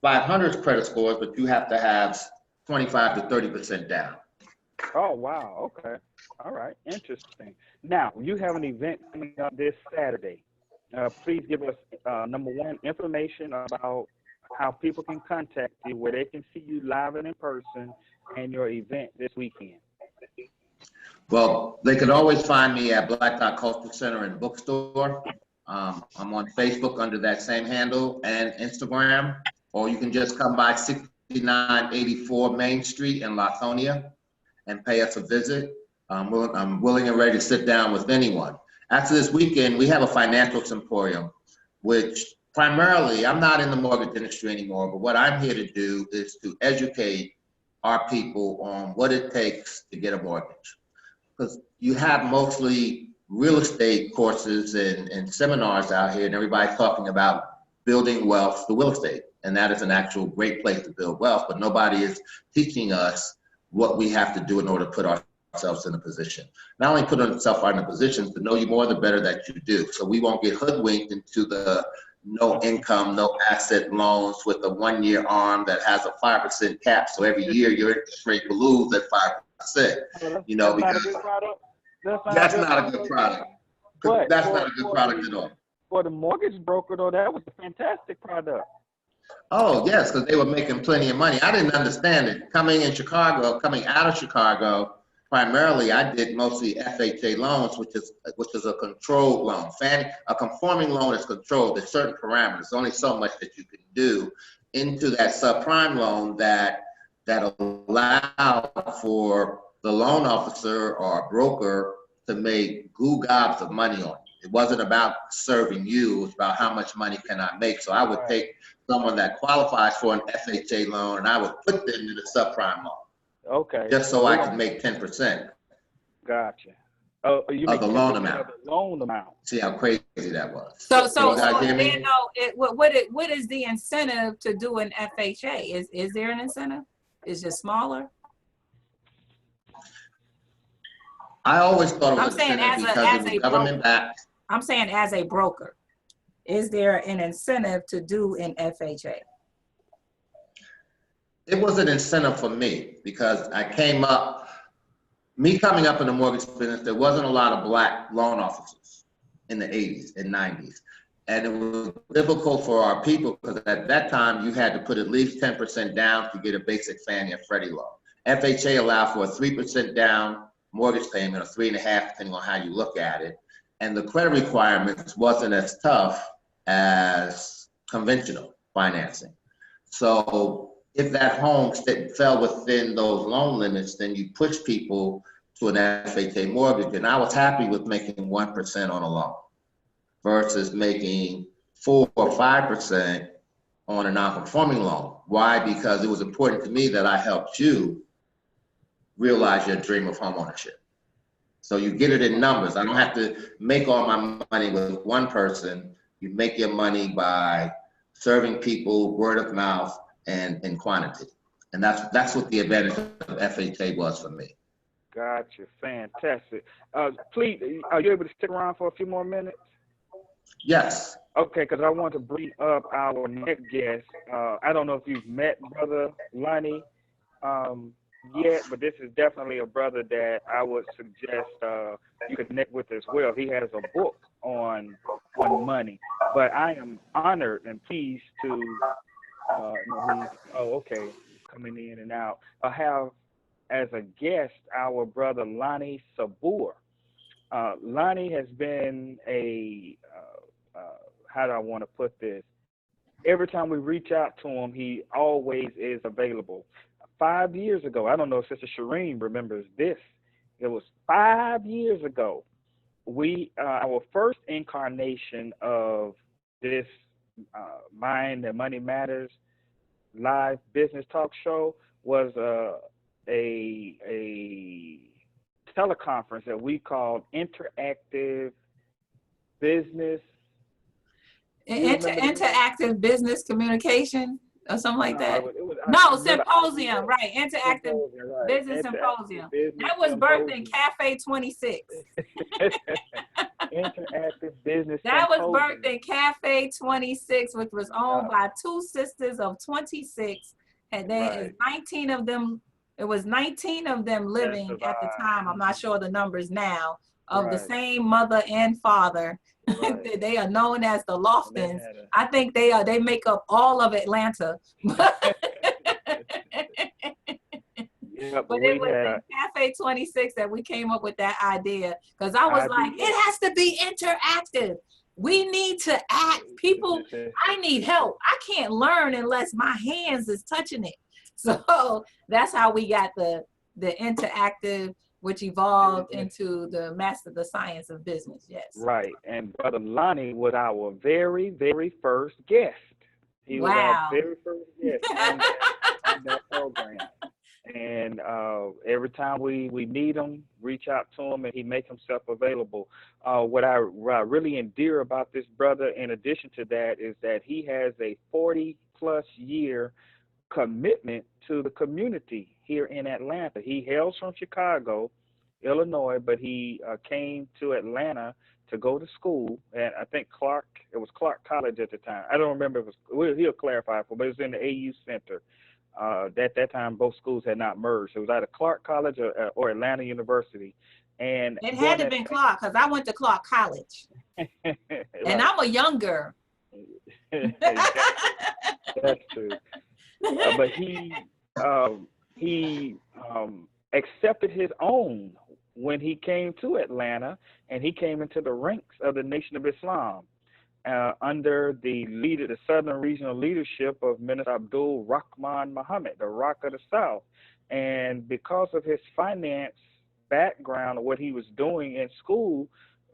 500 credit scores, but you have to have 25 to 30% down. Oh, wow. Okay. All right. Interesting. Now, you have an event coming up this Saturday. Please give us, number one, information about how people can contact you, where they can see you live and in person, and your event this weekend. Well, they can always find me at Black Dot Cultural Center and Bookstore. I'm on Facebook under that same handle and Instagram, or you can just come by 6984 Main Street in Lithonia and pay us a visit. I'm willing and ready to sit down with anyone. After this weekend, we have a financial symposium, which primarily, I'm not in the mortgage industry anymore, but what I'm here to do is to educate our people on what it takes to get a mortgage. Because you have mostly real estate courses and seminars out here, and everybody's talking about building wealth through real estate. And that is an actual great place to build wealth, but nobody is teaching us what we have to do in order to put ourselves in a position. Not only put ourselves in a position, but know you more, the better that you do. So we won't get hoodwinked into the no income, no asset loans with a 1-year arm that has a 5% cap. So every year your interest rate will lose at 5%. You know, because that's not a good product. But that's not a good product at all. For the mortgage broker, though, that was a fantastic product. Oh, yes, because they were making plenty of money. I didn't understand it. Coming out of Chicago, primarily I did mostly FHA loans, which is a controlled loan. A conforming loan is controlled. There's certain parameters, only so much that you can do into that subprime loan that allow for the loan officer or broker to make goo gobs of money on it. It wasn't about serving you, it was about how much money can I make. So I would take someone that qualifies for an FHA loan and I would put them in a subprime loan. Okay. Just so I could make 10%. Gotcha. Oh, you of make the loan amount. Of the loan amount. See how crazy that was. So what is the incentive to do an FHA? Is there an incentive? Is it smaller? I always thought it was I'm saying because it was government backed. I'm saying as a broker, is there an incentive to do an FHA? It was an incentive for me because coming up in the mortgage business, there wasn't a lot of black loan officers in the 80s and 90s. And it was difficult for our people because at that time you had to put at least 10% down to get a basic Fannie or Freddie loan. FHA allowed for a 3% down mortgage payment or 3.5%, depending on how you look at it. And the credit requirements wasn't as tough as conventional financing. So if that home fell within those loan limits, then you push people to an FHA mortgage. And I was happy with making 1% on a loan versus making 4 or 5% on a non-conforming loan. Why? Because it was important to me that I helped you realize your dream of homeownership. So you get it in numbers. I don't have to make all my money with one person. You make your money by serving people, word of mouth, and in quantity. And that's what the advantage of FHA was for me. Gotcha. Fantastic. Please, are you able to stick around for a few more minutes? Yes. Okay, because I want to bring up our next guest. I don't know if you've met Brother Lonnie yet, but this is definitely a brother that I would suggest you connect with as well. He has a book on money. But I am honored and pleased to okay. coming in and out. I have as a guest our brother Lonnie Sabur. Lonnie has been how do I want to put this? Every time we reach out to him, he always is available. 5 years ago, I don't know if Sister Shireen remembers this. It was 5 years ago. Our first incarnation of this Mind and Money Matters live business talk show was a teleconference that we called Interactive Business. Interactive business communication or something like that. Symposium, right? Interactive business symposium. That was birthed in Cafe 26. Interactive business. That was birthed in Cafe 26, which was owned by two sisters of 26, and there is 19 of them. It was 19 of them living at the time. I'm not sure the numbers now, of the same mother and father. Right. They are known as the Loftons. I think they make up all of Atlanta. Yeah, but it was in Cafe 26 that we came up with that idea, because I was like, it has to be interactive. We need to act. People, I need help. I can't learn unless my hands is touching it. So that's how we got the interactive, which evolved into the Master the Science of Business. Yes. Right. And Brother Lonnie was our very, very first guest. He was our very first guest on that program. And every time we need him, reach out to him, and he make himself available. What I really endear about this brother, in addition to that, is that he has a 40-plus year commitment to the community here in Atlanta. He hails from Chicago, Illinois, but he came to Atlanta to go to school at, I think, it was Clark College at the time. I don't remember if it was, he'll clarify for, but it was in the AU Center. At that time, both schools had not merged. It was either Clark College or Atlanta University. And it had to have been Clark, because I went to Clark College. And I'm a young girl. That's true. But he accepted his own when he came to Atlanta, and he came into the ranks of the Nation of Islam under the Southern Regional leadership of Minister Abdul Rahman Muhammad, the Rock of the South. And because of his finance background of what he was doing in school,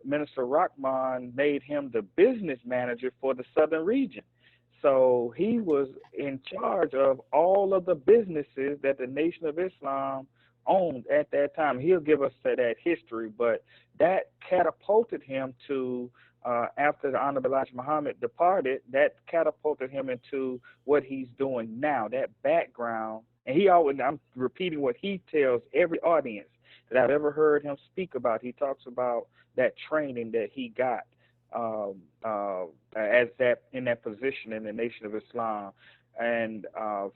Minister Rahman made him the business manager for the Southern region. So he was in charge of all of the businesses that the Nation of Islam owned at that time. He'll give us that history, but that catapulted him to, after the Honorable Elijah Muhammad departed, that catapulted him into what he's doing now, that background. And I'm repeating what he tells every audience that I've ever heard him speak about. He talks about that training that he got in that position in the Nation of Islam. And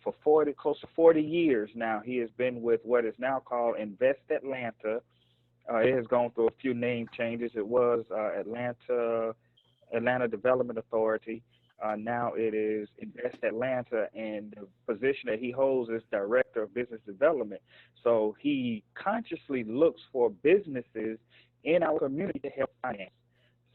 for close to 40 years now, he has been with what is now called Invest Atlanta. It has gone through a few name changes. It was Atlanta Development Authority. Now it is Invest Atlanta, and the position that he holds is Director of Business Development. So he consciously looks for businesses in our community to help finance.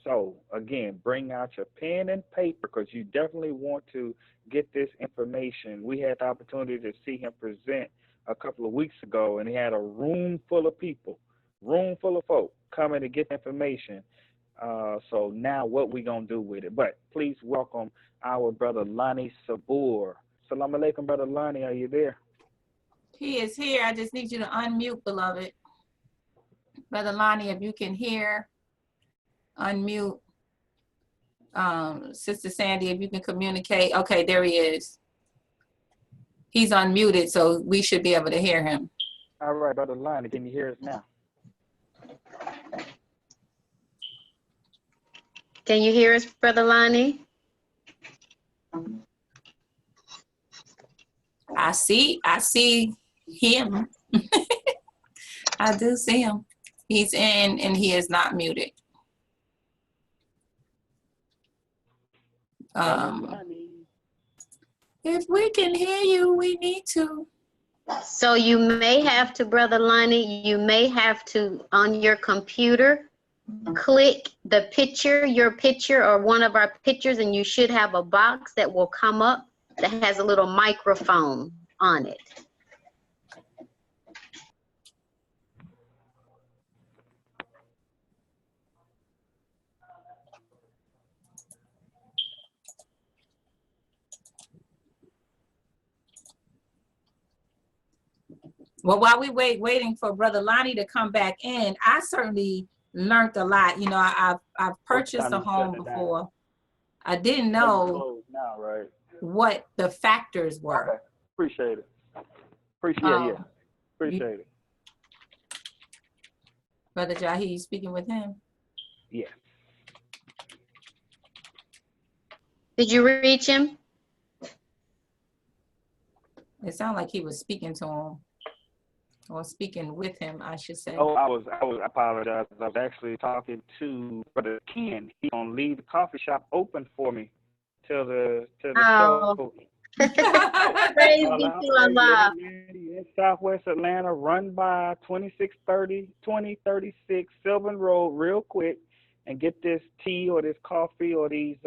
So, again, bring out your pen and paper, because you definitely want to get this information. We had the opportunity to see him present a couple of weeks ago, and he had a room full of people, room full of folk coming to get information. So now what we going to do with it? But please welcome our brother Lonnie Sabur. Salam alaikum, brother Lonnie. Are you there? He is here. I just need you to unmute, beloved. Brother Lonnie, if you can hear, unmute. Sister Sandy, if you can communicate. Okay, there he is. He's unmuted, so we should be able to hear him. All right, brother Lonnie, can you hear us now? Can you hear us, Brother Lonnie? I see him. I do see him. He's in, and he is not muted. If we can hear you, we need to. So you may have to, Brother Lonnie, you may have to, on your computer, click the picture, your picture or one of our pictures, and you should have a box that will come up that has a little microphone on it. Well, while we waiting for Brother Lonnie to come back in, I certainly learned a lot. You know, I've purchased a home before. I didn't know now, right? what the factors were. Okay. Appreciate it. Appreciate it. Brother Jahi, you speaking with him? Yeah. Did you reach him? It sounded like he was speaking to him, or speaking with him, I should say. Oh, I apologize. I was actually talking to Brother Ken. He's gonna leave the coffee shop open for me till the show. Praise be to Allah. In Southwest Atlanta, run by 2036 Sylvan Road real quick and get this tea or this coffee or these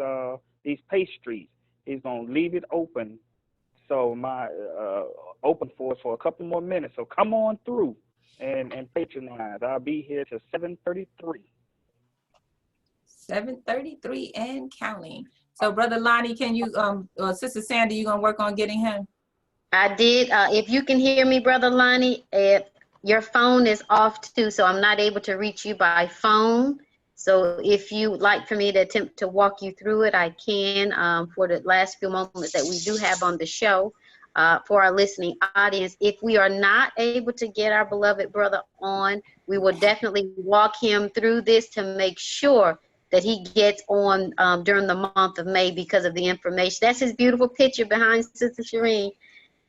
pastries. He's gonna leave it open. So my open for us for a couple more minutes. So come on through and patronize. I'll be here till 7:33. 7:33 and counting. So Brother Lonnie, can you or Sister Sandy, you gonna work on getting him? I did. If you can hear me, Brother Lonnie, if your phone is off too, so I'm not able to reach you by phone. So if you would like for me to attempt to walk you through it, I can for the last few moments that we do have on the show for our listening audience. If we are not able to get our beloved brother on, we will definitely walk him through this to make sure that he gets on during the month of May because of the information. That's his beautiful picture behind Sister Shireen.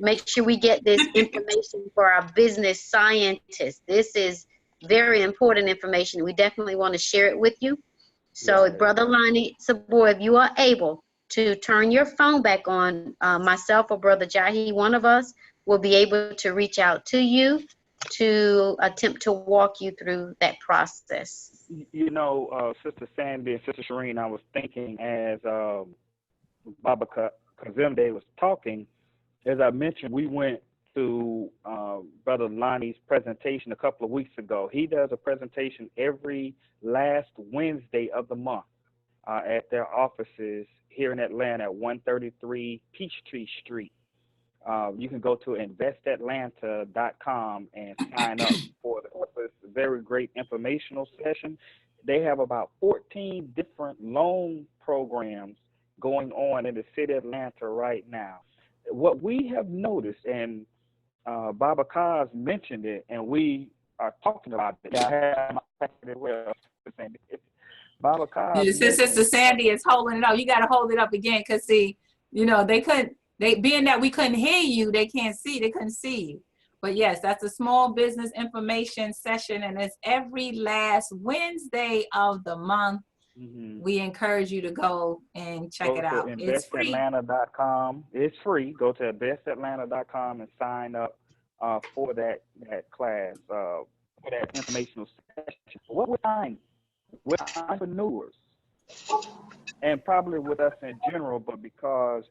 Make sure we get this information for our business scientists. This is very important information. We definitely want to share it with you. So, Right. Brother Lonnie Sabor, if you are able to turn your phone back on, myself or Brother Jahi, one of us will be able to reach out to you to attempt to walk you through that process. You know, Sister Sandy and Sister Shireen, I was thinking as Baba Kazemde was talking, as I mentioned, we went to Brother Lonnie's presentation a couple of weeks ago. He does a presentation every last Wednesday of the month at their offices here in Atlanta at 133 Peachtree Street. You can go to investatlanta.com and sign up for this very great informational session. They have about 14 different loan programs going on in the city of Atlanta right now. What we have noticed, and Baba Kaz mentioned it, and we are talking about it. I have my packet as well. Baba Kaz. Sister Sandy is holding it up. You got to hold it up again, because see, you know, they being that we couldn't hear you, they couldn't see you. But yes, that's a small business information session, and it's every last Wednesday of the month. Mm-hmm. We encourage you to go and check it out. It's free. investatlanta.com. It's free. Go to investatlanta.com and sign up for that class, for that informational session. What we're finding with entrepreneurs, and probably with us in general, but because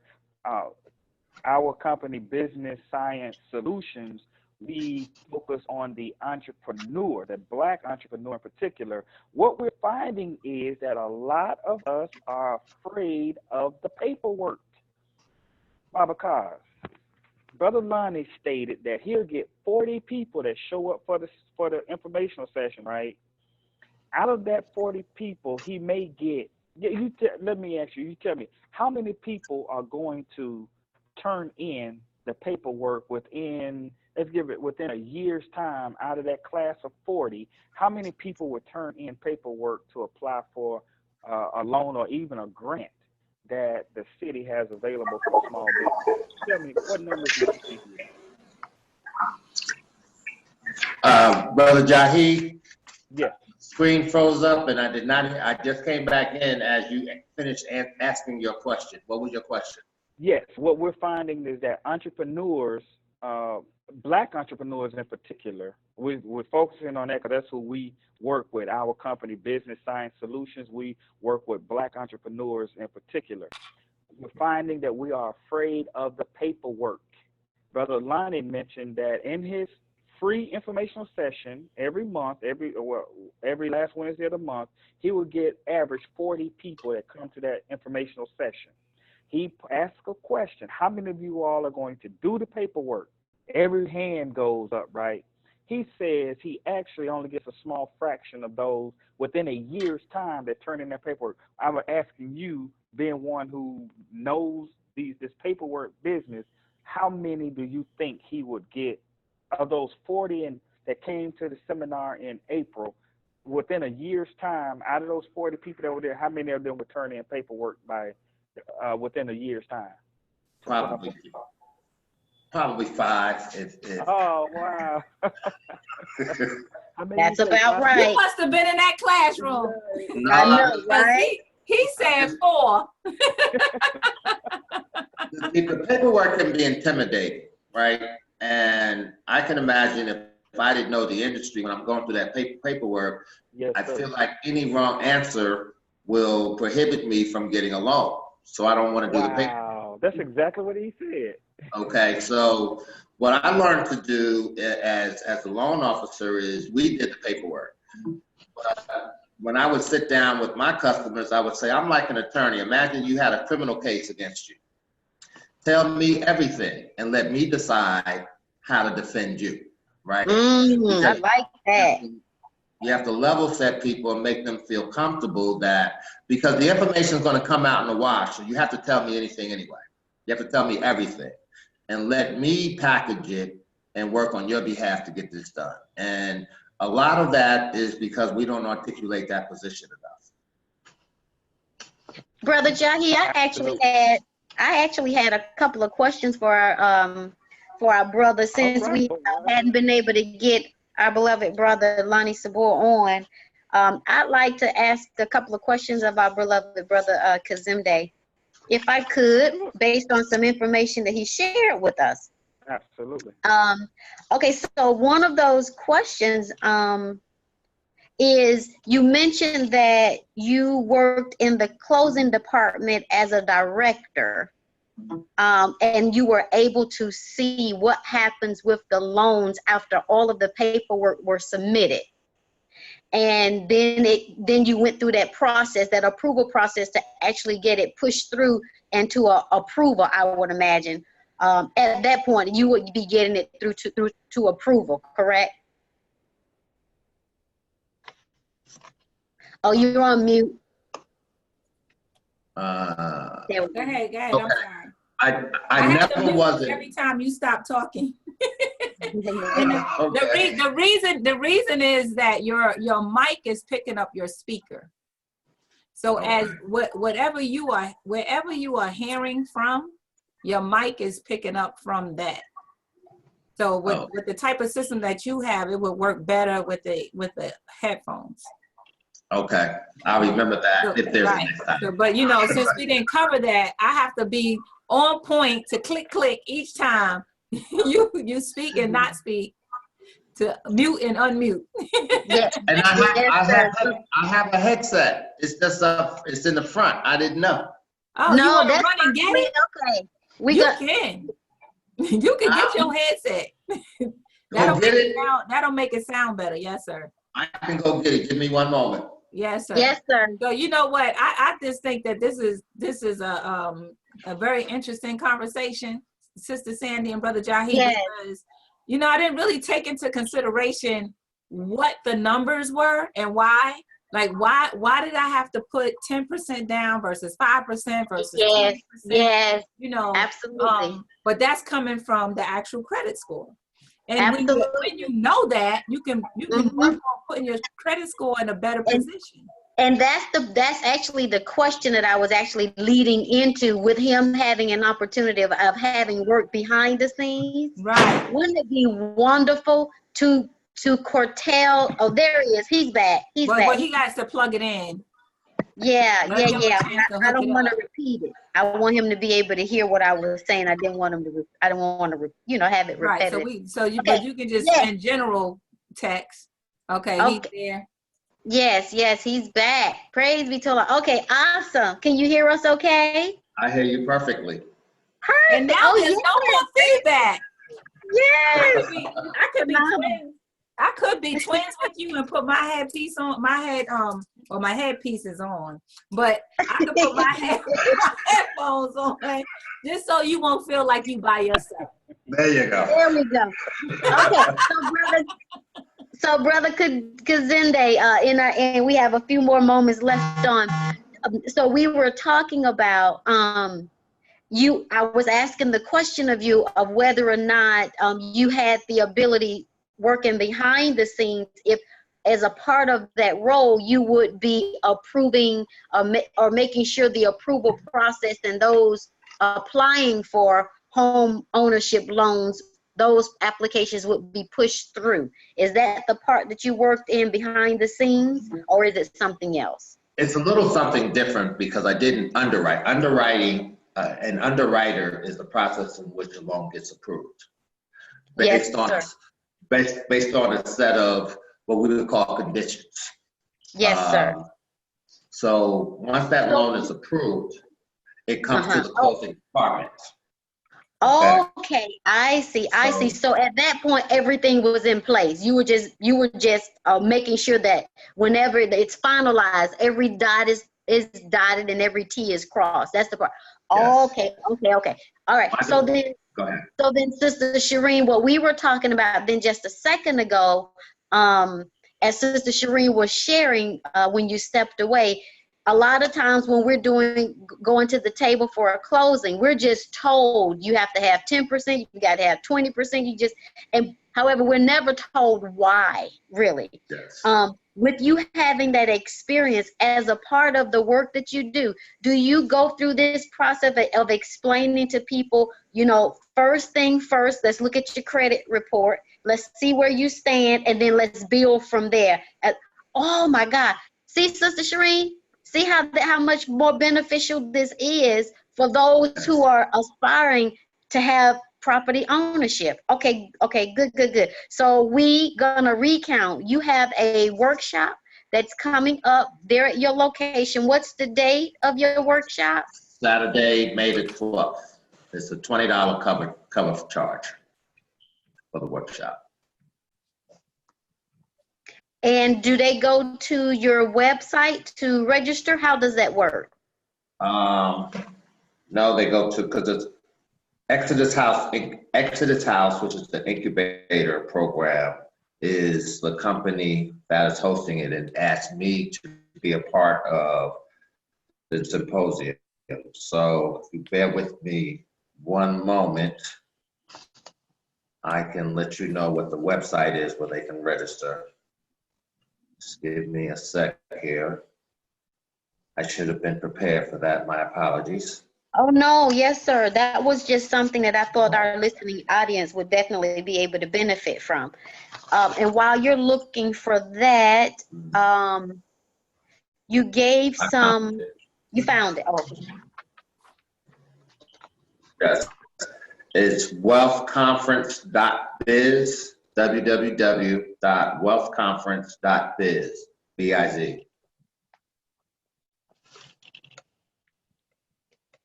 our company, Business Science Solutions, we focus on the entrepreneur, the Black entrepreneur in particular. What we're finding is that a lot of us are afraid of the paperwork. Baba Kaz, Brother Lonnie stated that he'll get 40 people that show up for the informational session, right? Out of that 40 people, he may get, let me ask you, you tell me, how many people are going to turn in the paperwork within a year's time? Out of that class of 40, how many people would turn in paperwork to apply for a loan or even a grant that the city has available for small business? Tell me, what numbers do you think? Brother Jahi? Yes. Screen froze up and I just came back in as you finished asking your question. What was your question? Yes, what we're finding is that entrepreneurs Black entrepreneurs in particular, we're focusing on that because that's who we work with. Our company, Business Science Solutions, we work with Black entrepreneurs in particular. We're finding that we are afraid of the paperwork. Brother Lonnie mentioned that in his free informational session every month, every last Wednesday of the month, he would get average 40 people that come to that informational session. He asked a question: how many of you all are going to do the paperwork? Every hand goes up, right? He says he actually only gets a small fraction of those within a year's time that turn in their paperwork. I was asking you, being one who knows this paperwork business, how many do you think he would get of those 40 that came to the seminar in April? Within a year's time, out of those 40 people that were there, how many of them would turn in paperwork by within a year's time? Probably 5. Oh, wow. That's about right. You must have been in that classroom. No, I know, right? He said 4. The paperwork can be intimidating, right? And I can imagine if I didn't know the industry when I'm going through that paperwork, Yes, I sir. feel like any wrong answer will prohibit me from getting a loan. So I don't want to do the paperwork. Wow, that's exactly what he said. Okay, so what I learned to do as a loan officer is we did the paperwork. But when I would sit down with my customers, I would say, I'm like an attorney. Imagine you had a criminal case against you. Tell me everything and let me decide how to defend you, right? I like that. You have to level set people and make them feel comfortable that, because the information is going to come out in the wash, so you have to tell me anything anyway. You have to tell me everything and let me package it and work on your behalf to get this done. And a lot of that is because we don't articulate that position enough. Brother Jahi, I actually had a couple of questions for our brother, since we hadn't been able to get our beloved brother Lonnie Sabor on. I'd like to ask a couple of questions of our beloved brother Kazemde, if I could, based on some information that he shared with us. Absolutely. Okay, so one of those questions is, you mentioned that you worked in the closing department as a director, and you were able to see what happens with the loans after all of the paperwork were submitted. And then you went through that process, that approval process, to actually get it pushed through into a approval, I would imagine. At that point, you would be getting it through to approval, correct? Oh, you're on mute. Go ahead. Okay. I'm sorry. I have to never mute wasn't. every time you stop talking. Okay. The reason is that your mic is picking up your speaker. So as wherever you are hearing from, your mic is picking up from that. So with the type of system that you have, it would work better with the headphones. Okay, I'll remember that if there's right. next time. So, but since we didn't cover that, I have to be on point to click each time you speak and not speak, to mute and unmute. Yes. And I have a headset. It's just it's in the front. I didn't know. Oh, no, you want to that's run and get it? Okay. You can get your headset. That'll make it sound better. Yes, sir. I can go get it. Give me one moment. Yes, sir. Yes, sir. So you know what? I just think that this is a very interesting conversation, Sister Sandy and Brother Jahi, yes. because I didn't really take into consideration what the numbers were and why. Like why did I have to put 10% down versus 5% versus 20%? Yes. Absolutely. But that's coming from the actual credit score. And when you know that, you can work on putting your credit score in a better position. And that's actually the question that I was actually leading into, with him having an opportunity of having work behind the scenes. Right. Wouldn't it be wonderful to curtail? Oh, there he is. He's back. He's back. But he got to plug it in. Yeah, Let's give him a yeah. chance to I hook don't it want up. to repeat it. I want him to be able to hear what I was saying. I didn't want him to. I don't want to, have it Right. So repetitive. but Okay. you can just Yes. in general text. Okay, he's Okay. there. Yes. He's back. Praise be to Allah. Okay. Awesome. Can you hear us? Okay. I hear you perfectly. And Perfect. now Oh there's no more feedback. yes. I could be Phenomenal. twins. I could be twins with you and put my headpiece on or my headpiece is on. But I could put my headphones on just so you won't feel like you by yourself. There you go. There we go. Okay. So brother Kazemde, and we have a few more moments left on. So we were talking about I was asking the question of you of whether or not you had the ability working behind the scenes, if as a part of that role you would be approving or making sure the approval process and those applying for home ownership loans, those applications would be pushed through. Is that the part that you worked in behind the scenes, or is it something else? It's a little something different because I didn't underwrite. Underwriting, an underwriter is the process in which a loan gets approved. Yes, sir. Based on a set of what we would call conditions. Yes, sir. So once that loan is approved, it comes to the closing department. Okay, I see. So at that point, everything was in place. You were just making sure that whenever it's finalized, every dot is dotted and every T is crossed. That's the part. Yes. Okay. All right. So then, go ahead. So then, Sister Shireen, what we were talking about then just a second ago, as Sister Shireen was sharing when you stepped away, a lot of times when we're going to the table for a closing, we're just told you have to have 10%, you got to have 20%, however, we're never told why, really. Yes. With you having that experience as a part of the work that you do you go through this process of explaining to people, first thing first, let's look at your credit report, let's see where you stand, and then let's build from there. Oh my God. See, Sister Shireen, see how much more beneficial this is for those who are aspiring to have property ownership. Okay, good. So we gonna recount. You have a workshop that's coming up there at your location. What's the date of your workshop? Saturday, May the 12th. It's a $20 cover charge for the workshop. And do they go to your website to register? How does that work? No, they go to, because it's Exodus House, which is the incubator program, is the company that is hosting it and asked me to be a part of the symposium. So if you bear with me one moment, I can let you know what the website is where they can register. Just give me a sec here. I should have been prepared for that. My apologies. Oh, no. Yes, sir. That was just something that I thought our listening audience would definitely be able to benefit from. And while you're looking for that, you gave some, you found it. Oh. Yes. It's wealthconference.biz, www.wealthconference.biz, B-I-Z.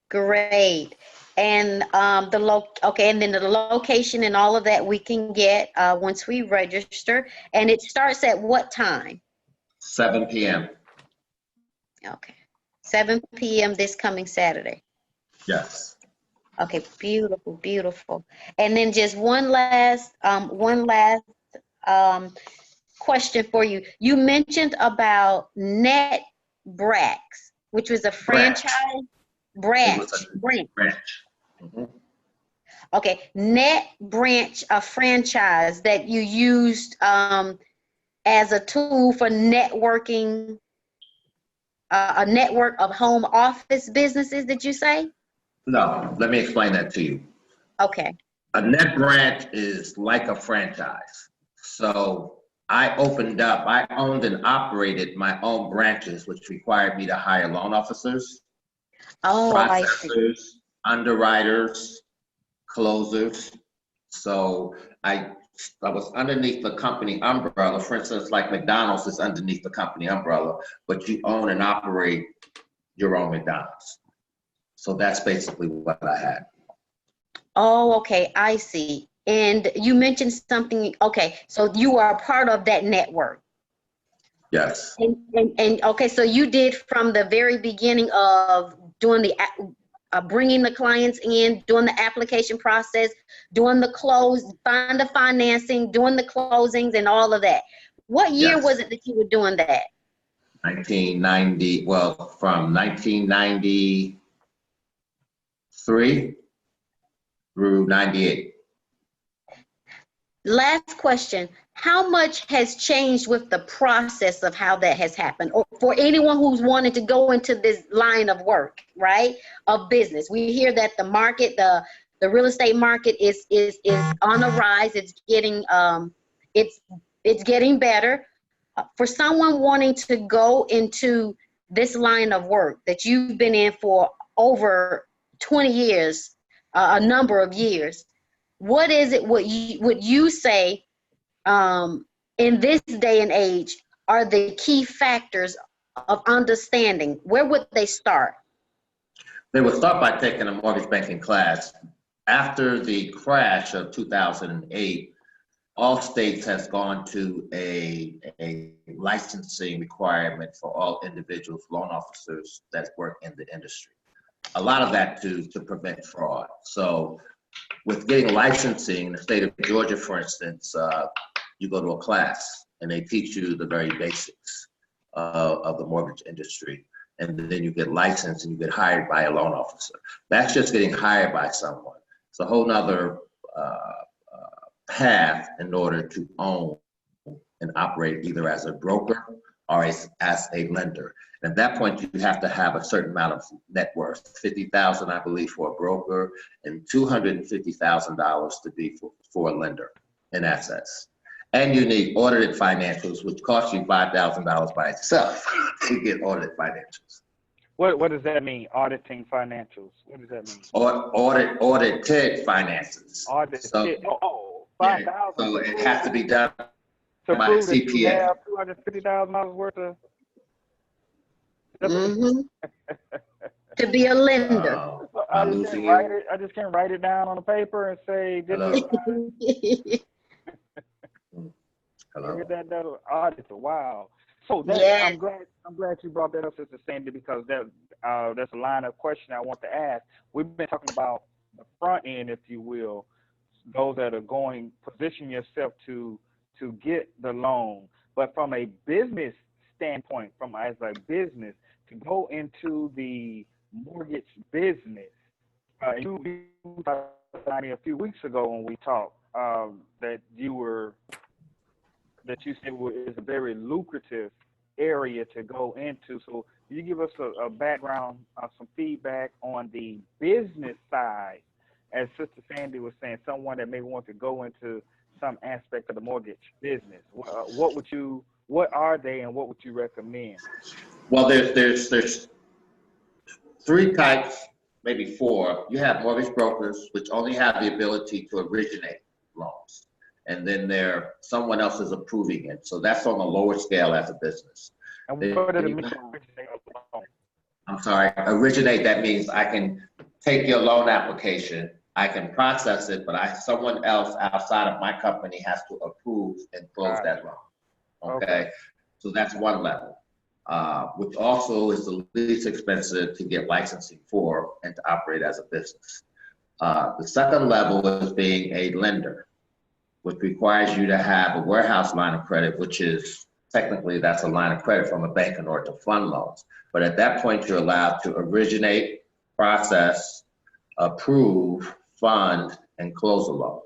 Great. And and then the location and all of that we can get once we register. And it starts at what time? 7 p.m. Okay. 7 p.m. this coming Saturday. Yes. Okay, beautiful. And then just one last question for you. You mentioned about NetBrax, which was a franchise branch. Mm-hmm. Okay, NetBranch, a franchise that you used as a tool for networking, a network of home office businesses, did you say? No, let me explain that to you. Okay. A net branch is like a franchise. So I owned and operated my own branches, which required me to hire loan officers, Oh, I see. processors, underwriters, closers. So I was underneath the company umbrella. For instance, like McDonald's is underneath the company umbrella, but you own and operate your own McDonald's. So that's basically what I had. Oh, okay, I see. And you mentioned something, okay, so you are a part of that network. Yes. And okay, so you did from the very beginning of doing the, bringing the clients in, doing the application process, doing the find the financing, doing the closings and all of that. What year Yes. was it that you were doing that? 1990, well, from 1993 through 98. Last question. How much has changed with the process of how that has happened? Or for anyone who's wanted to go into this line of work, right, of business. We hear that the market, the real estate market is on the rise. It's getting it's getting better. For someone wanting to go into this line of work that you've been in for over 20 years, a number of years, what is it, would you say, in this day and age, are the key factors of understanding? Where would they start? They would start by taking a mortgage banking class. After the crash of 2008, all states has gone to a licensing requirement for all individuals, loan officers that work in the industry. A lot of that to prevent fraud. So with getting licensing in the state of Georgia, for instance, you go to a class and they teach you the very basics of the mortgage industry. And then you get licensed and you get hired by a loan officer. That's just getting hired by someone. It's a whole nother path in order to own and operate either as a broker or as a lender. And at that point, you have to have a certain amount of net worth, $50,000, I believe, for a broker, and $250,000 to be for a lender in assets. And you need audited financials, which cost you $5,000 by itself to get audited financials. What does that mean? Auditing financials. What does that mean? Audited finances. Audited. So, $5,000. Yeah, so it has to be done To by a prove that you CPA. have $250,000 worth of. To be a lender. I just can't write it down on a paper and say this Hello. is Hello. get that auditor. Wow. So that, Yes. I'm glad you brought that up, Sister Sandy, because that's a line of question I want to ask. We've been talking about the front end, if you will, those that are going, position yourself to get the loan. But from a business standpoint, as a business, to go into the mortgage business, you told me a few weeks ago when we talked that you said is a very lucrative area to go into. So you give us a background, some feedback on the business side, as Sister Sandy was saying, someone that may want to go into some aspect of the mortgage business. What are they, and what would you recommend? Well, there's three types, maybe four. You have mortgage brokers, which only have the ability to originate loans, and then someone else is approving it. So that's on a lower scale as a business. And what does it mean? I'm sorry, originate, that means I can take your loan application, I can process it, but someone else outside of my company has to approve and close that loan. Okay? So that's one level, which also is the least expensive to get licensing for and to operate as a business. The second level is being a lender, which requires you to have a warehouse line of credit, which is technically that's a line of credit from a bank in order to fund loans. But at that point, you're allowed to originate, process, approve, fund, and close a loan.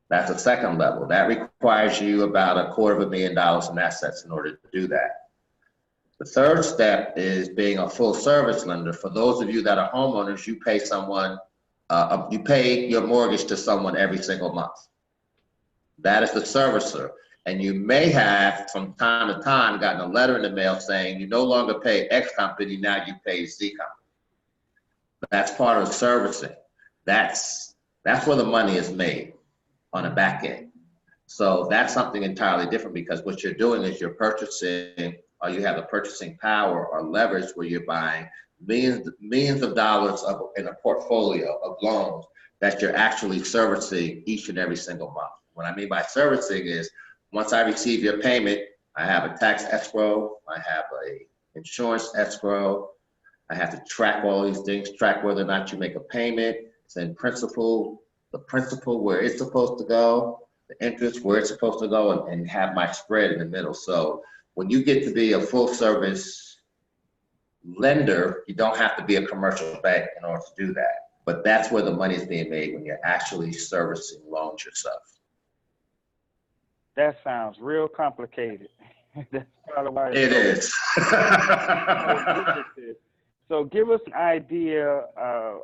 That's the second level. That requires you about $250,000 in assets in order to do that. The third step is being a full service lender. For those of you that are homeowners, you pay you pay your mortgage to someone every single month. That is the servicer. And you may have, from time to time, gotten a letter in the mail saying you no longer pay X company, now you pay Z company. That's part of servicing. That's where the money is made, on the back end. So that's something entirely different, because what you're doing is you're purchasing, or you have the purchasing power or leverage where you're buying millions of dollars in a portfolio of loans that you're actually servicing each and every single month. What I mean by servicing is, once I receive your payment, I have a tax escrow, I have a insurance escrow, I have to track all these things, track whether or not you make a payment, send principal, the principal where it's supposed to go, the interest where it's supposed to go, and have my spread in the middle. So when you get to be a full service lender, you don't have to be a commercial bank in order to do that. But that's where the money is being made, when you're actually servicing loans yourself. That sounds real complicated. That's probably why it is. So give us an idea, I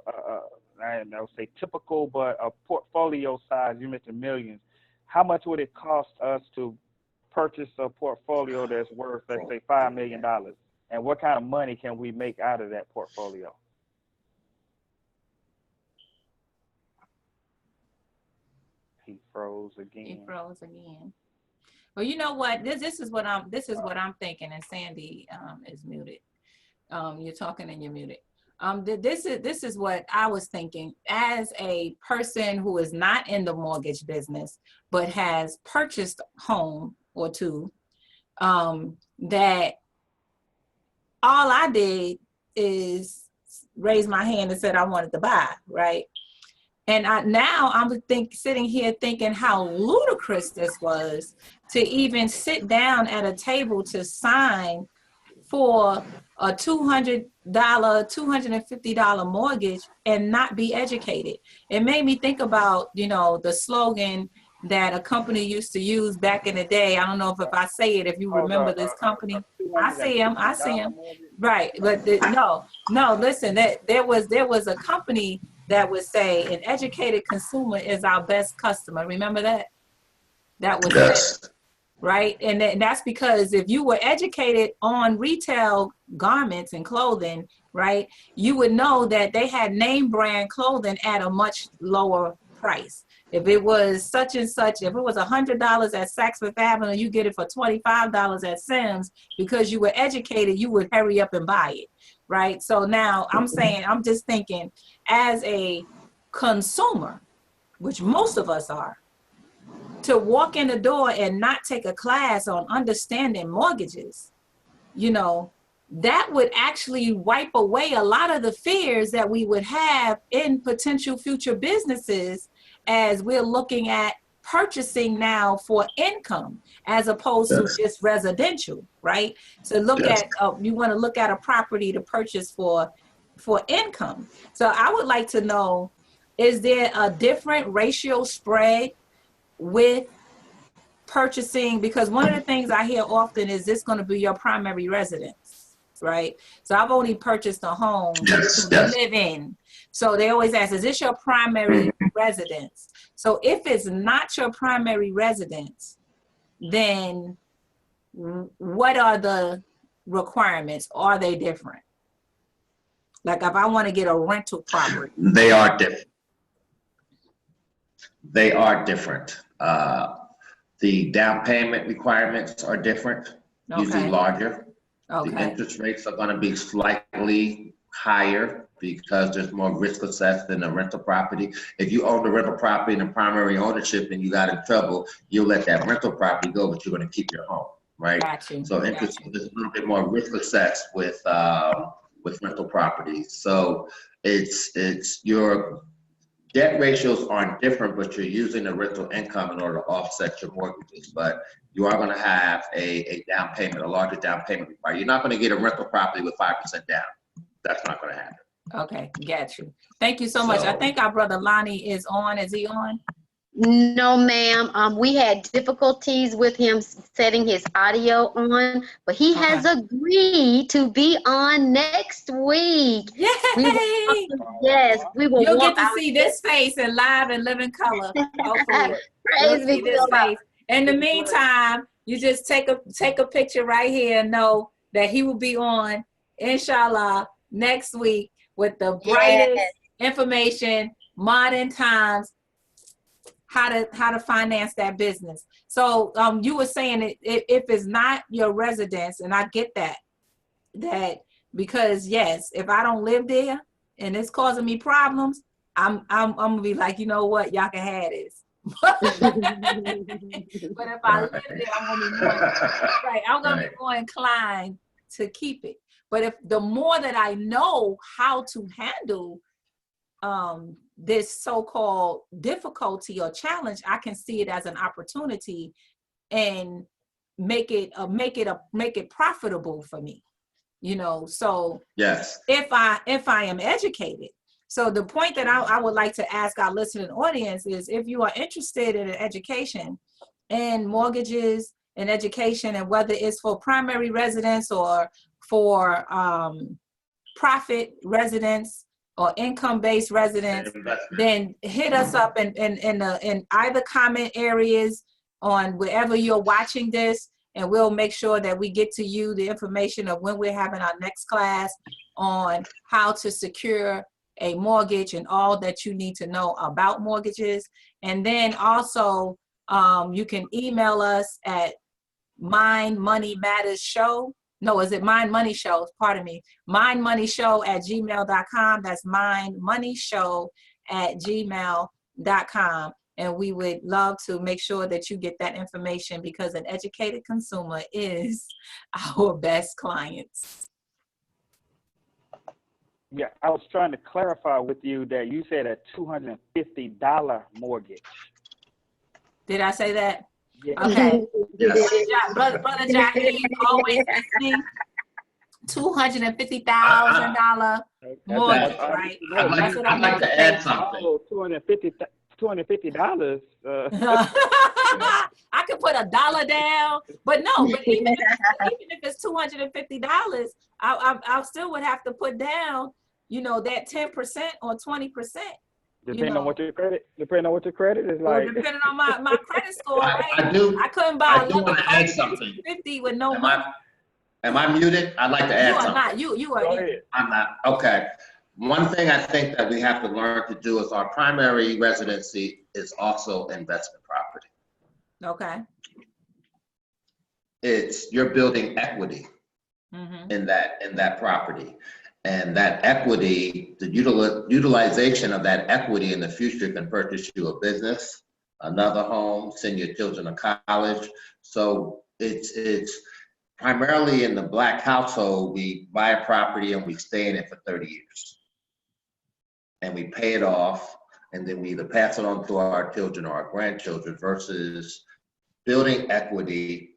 don't know, say typical, but a portfolio size. You mentioned millions. How much would it cost us to purchase a portfolio that's worth, let's say, $5 million? And what kind of money can we make out of that portfolio? He froze again. He froze again. Well, you know what? This is what I'm thinking. And Sandy is muted. You're talking and you're muted. This is what I was thinking. As a person who is not in the mortgage business but has purchased a home or two, that all I did is raise my hand and said I wanted to buy, right? And now I'm sitting here thinking how ludicrous this was to even sit down at a table to sign for a $200, $250 mortgage and not be educated. It made me think about, the slogan that a company used to use back in the day. I don't know if I say it, if you remember this company. I see him. Right. But no, listen, there was a company that would say an educated consumer is our best customer. Remember that? That was it, right? And that's because if you were educated on retail garments and clothing, right, you would know that they had name brand clothing at a much lower price. If it was such and such, if it was $100 at Saks Fifth Avenue, you get it for $25 at Sims, because you were educated, you would hurry up and buy it, right? So now I'm just thinking, as a consumer, which most of us are, to walk in the door and not take a class on understanding mortgages, that would actually wipe away a lot of the fears that we would have in potential future businesses, as we're looking at purchasing now for income as opposed to just residential, right? So you want to look at a property to purchase for income. So I would like to know, is there a different ratio spread with purchasing? Because one of the things I hear often is this going to be your primary residence, right? So I've only purchased a home to live in. So they always ask, is this your primary residence? So if it's not your primary residence, then what are the requirements? Are they different? Like if I want to get a rental property. They are different. They are different. The down payment requirements are different, usually larger. Okay. The interest rates are going to be slightly higher because there's more risk assessed than a rental property. If you own the rental property in a primary ownership and you got in trouble, you'll let that rental property go, but you're going to keep your home, right? Gotcha. So interest is a little bit more risk assessed with rental properties. So it's your debt ratios aren't different, but you're using the rental income in order to offset your mortgages. But you are going to have a down payment, a larger down payment required. You're not going to get a rental property with 5% down. That's not going to happen. Okay, got you. Thank you so much. I think our brother Lonnie is on. Is he on? No, ma'am. We had difficulties with him setting his audio on, but he has agreed to be on next week. Yay! We will. You'll get to see this face in live and living color. Hopefully. Praise be to God. In the meantime, you just take a picture right here and know that he will be on, inshallah, next week with the brightest information, modern times, how to finance that business. So you were saying if it's not your residence, and I get that because yes, if I don't live there and it's causing me problems, I'm gonna be like, you know what, y'all can have this. But if I live there, I'm gonna be more inclined to keep it. But if the more that I know how to handle this so-called difficulty or challenge, I can see it as an opportunity and make it profitable for me. You know, so yes, if I am educated. So the point that I would like to ask our listening audience is, if you are interested in education and mortgages and education, and whether it's for primary residence or for profit residence or income-based residence, then hit us up in either comment areas on wherever you're watching this, and we'll make sure that we get to you the information of when we're having our next class on how to secure a mortgage and all that you need to know about mortgages. And then also you can email us at Mind Money Matters Show. No, is it Mind Money Show? Pardon me. mindmoneyshow@gmail.com. That's mindmoneyshow@gmail.com. And we would love to make sure that you get that information, because an educated consumer is our best clients. Yeah, I was trying to clarify with you that you said a $250 mortgage. Did I say that? Yeah. Okay. yes. Brother Jackie, always listening. $250,000 mortgage, right? I'd like to add something. Oh, $250. I could put $1 down, but even if it's $250, I still would have to put down, that 10% or 20%. Depending on what your credit is like. Depending on my credit score, right? I couldn't buy want to add something. 50 with no money. Am I muted? I'd like to add something. You are Go not. ahead. I'm not. Okay. One thing I think that we have to learn to do is our primary residency is also investment property. Okay. You're building equity in that property. And that equity, the utilization of that equity in the future can purchase you a business, another home, send your children to college. So it's primarily in the Black household, we buy a property and we stay in it for 30 years. And we pay it off, and then we either pass it on to our children or our grandchildren, versus building equity,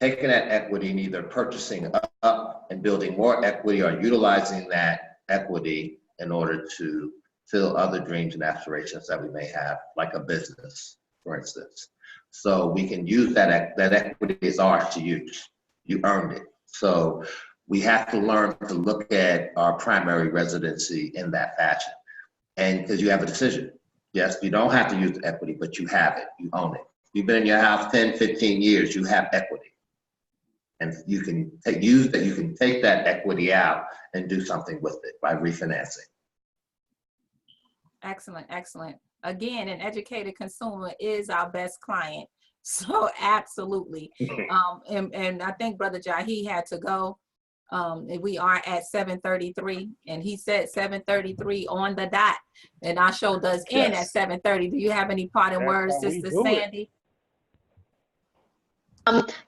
taking that equity and either purchasing up and building more equity, or utilizing that equity in order to fill other dreams and aspirations that we may have, like a business, for instance. So we can use that equity is ours to use. You earned it. So we have to learn to look at our primary residency in that fashion. And because you have a decision. Yes, you don't have to use the equity, but you have it. You own it. You've been in your house 10, 15 years, you have equity. And you can take that equity out and do something with it by refinancing. Excellent, excellent. Again, an educated consumer is our best client. So absolutely. And I think Brother Jahi had to go. We are at 7:33, and he said 7:33 on the dot. And our show does end at 7:30. Do you have any parting words, Sister Sandy?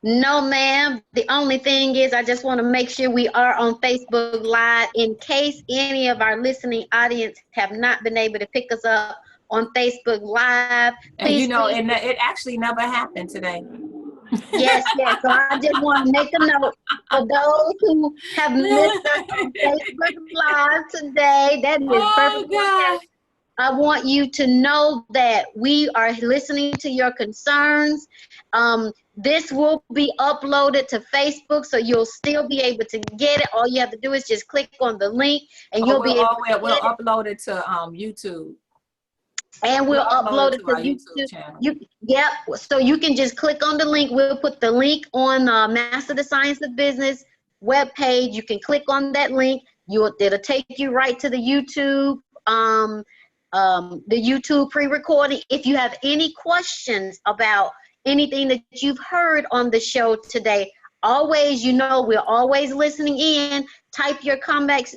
No, ma'am. The only thing is, I just want to make sure we are on Facebook Live, in case any of our listening audience have not been able to pick us up on Facebook Live. Please, and it actually never happened today. Yes. So I just want to make a note for those who have missed us on Facebook Live today. That is perfect. I want you to know that we are listening to your concerns. This will be uploaded to Facebook, so you'll still be able to get it. All you have to do is just click on the link, and you'll be able to we'll upload it to YouTube. And we'll upload it to to our YouTube YouTube. channel. Yep. So you can just click on the link. We'll put the link on Master the Science of Business webpage. You can click on that link. It'll take you right to the YouTube, pre-recording. If you have any questions about anything that you've heard on the show today, always, we're always listening in. Type your comments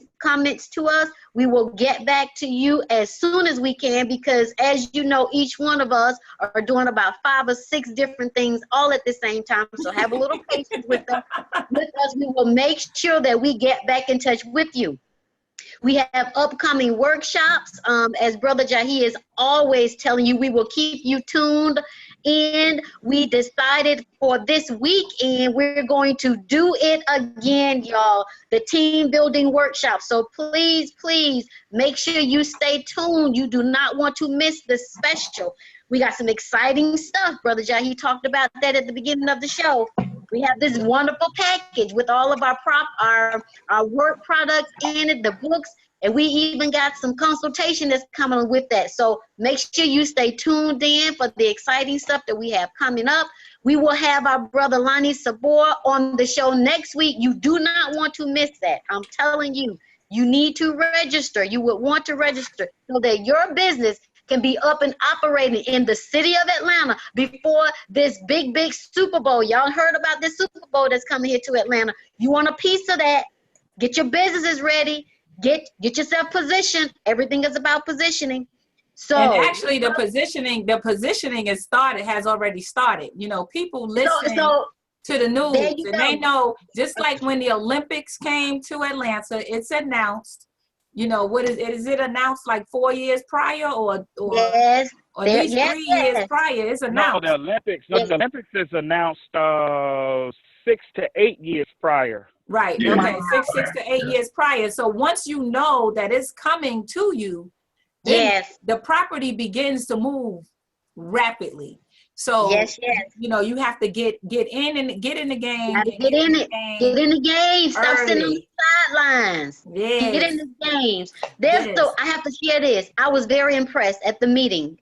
to us. We will get back to you as soon as we can, because as you know, each one of us are doing about 5 or 6 different things all at the same time. So have a little patience with us. We will make sure that we get back in touch with you. We have upcoming workshops. As Brother Jahi is always telling you, we will keep you tuned. And we decided for this weekend, we're going to do it again, y'all, the team building workshop. So please, please make sure you stay tuned. You do not want to miss the special. We got some exciting stuff. Brother Jahi talked about that at the beginning of the show. We have this wonderful package with all of our work products in it, the books, and we even got some consultation that's coming with that. So make sure you stay tuned in for the exciting stuff that we have coming up. We will have our brother Lonnie Sabor on the show next week. You do not want to miss that. I'm telling you, you need to register. You would want to register so that your business can be up and operating in the city of Atlanta before this big Super Bowl. Y'all heard about this Super Bowl that's coming here to Atlanta. You want a piece of that? Get your businesses ready. Get yourself positioned. Everything is about positioning. So, and actually, the positioning has already started. People listen to the news, and they know, just like when the Olympics came to Atlanta, it's announced. What is it announced like 4 years prior, or yes, or at least 3 years prior? It's announced. No, the Olympics is announced 6 to 8 years prior. Right. Okay. 6 to 8 years prior. So once you know that it's coming to you, then the property begins to move rapidly. So you have to get in and get in the game. Get in the game. Stop sitting on the sidelines. Yes. Get in the games. So I have to share this. I was very impressed at the meeting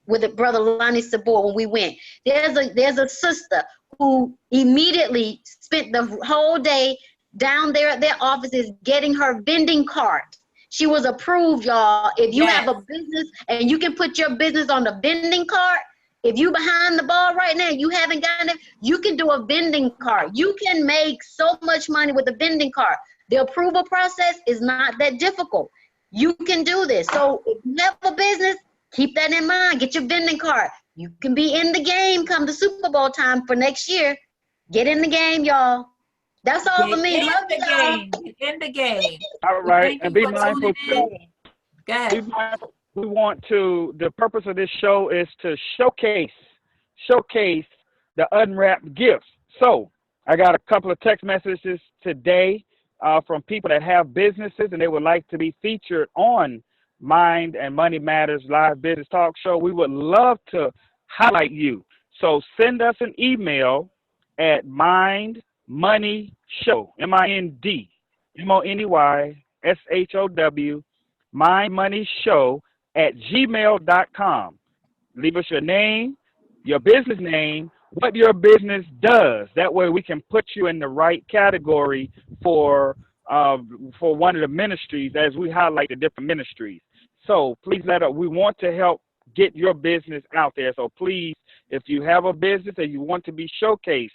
with the brother Lonnie Sabor when we went. There's a sister who immediately spent the whole day down there at their offices getting her vending cart. She was approved, y'all. If you have a business and you can put your business on the vending cart, if you behind the ball right now, you haven't gotten it, you can do a vending cart. You can make so much money with a vending cart. The approval process is not that difficult. You can do this. So if you have a business, keep that in mind. Get your vending cart. You can be in the game come the Super Bowl time for next year. Get in the game, y'all. That's all for me. Love the game. In the game. All right, and be mindful too. Go ahead. Be mindful. The purpose of this show is to showcase the unwrapped gifts. So I got a couple of text messages today from people that have businesses and they would like to be featured on Mind and Money Matters live business talk show. We would love to highlight you. So send us an email at mindmoneyshow, MindMoneyShow, mindmoneyshow@gmail.com. Leave us your name, your business name, what your business does. That way we can put you in the right category for one of the ministries as we highlight the different ministries. So please we want to help get your business out there. So please, if you have a business and you want to be showcased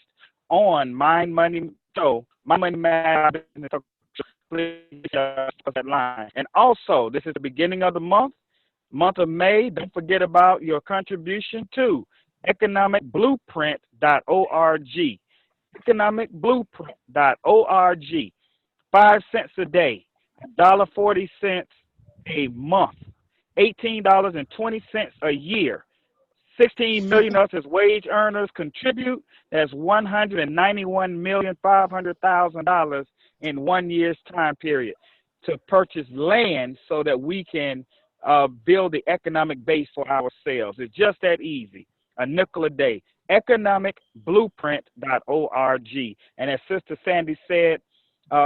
on Mind Money Show, My Money Matters, please that line. And also, this is the beginning of the month of May. Don't forget about your contribution to economicblueprint.org. Economicblueprint.org. 5 cents a day, $1.40 a month, $18.20 a year. 16 million of us as wage earners contribute. That's $191,500,000 in 1 year's time period to purchase land so that we can build the economic base for ourselves. It's just that easy. A nickel a day. Economicblueprint.org. And as Sister Sandy said,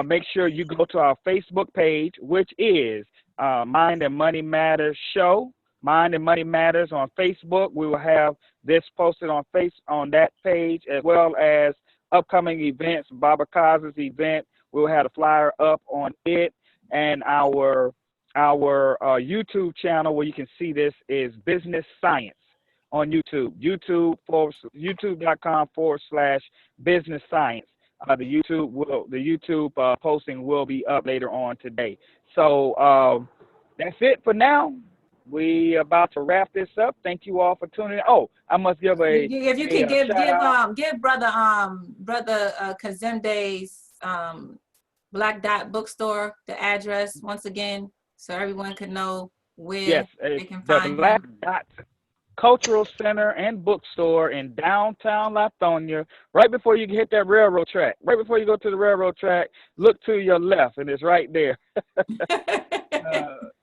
make sure you go to our Facebook page, which is Mind and Money Matters Show. Mind and Money Matters on Facebook. We will have this posted on that page, as well as upcoming events. Baba Kaz's event, we will have a flyer up on it, and our YouTube channel where you can see this is Business Science on YouTube. YouTube.com/Business Science. The YouTube posting will be up later on today. So that's it for now. We about to wrap this up. Thank you all for tuning in. Oh, I must give If you can give brother Kazemde's Black Dot Bookstore the address once again, so everyone can know where they can the find Black him. Dot Cultural Center and Bookstore in downtown Lithonia, right before you hit that railroad track. Right before you go to the railroad track, look to your left, and it's right there.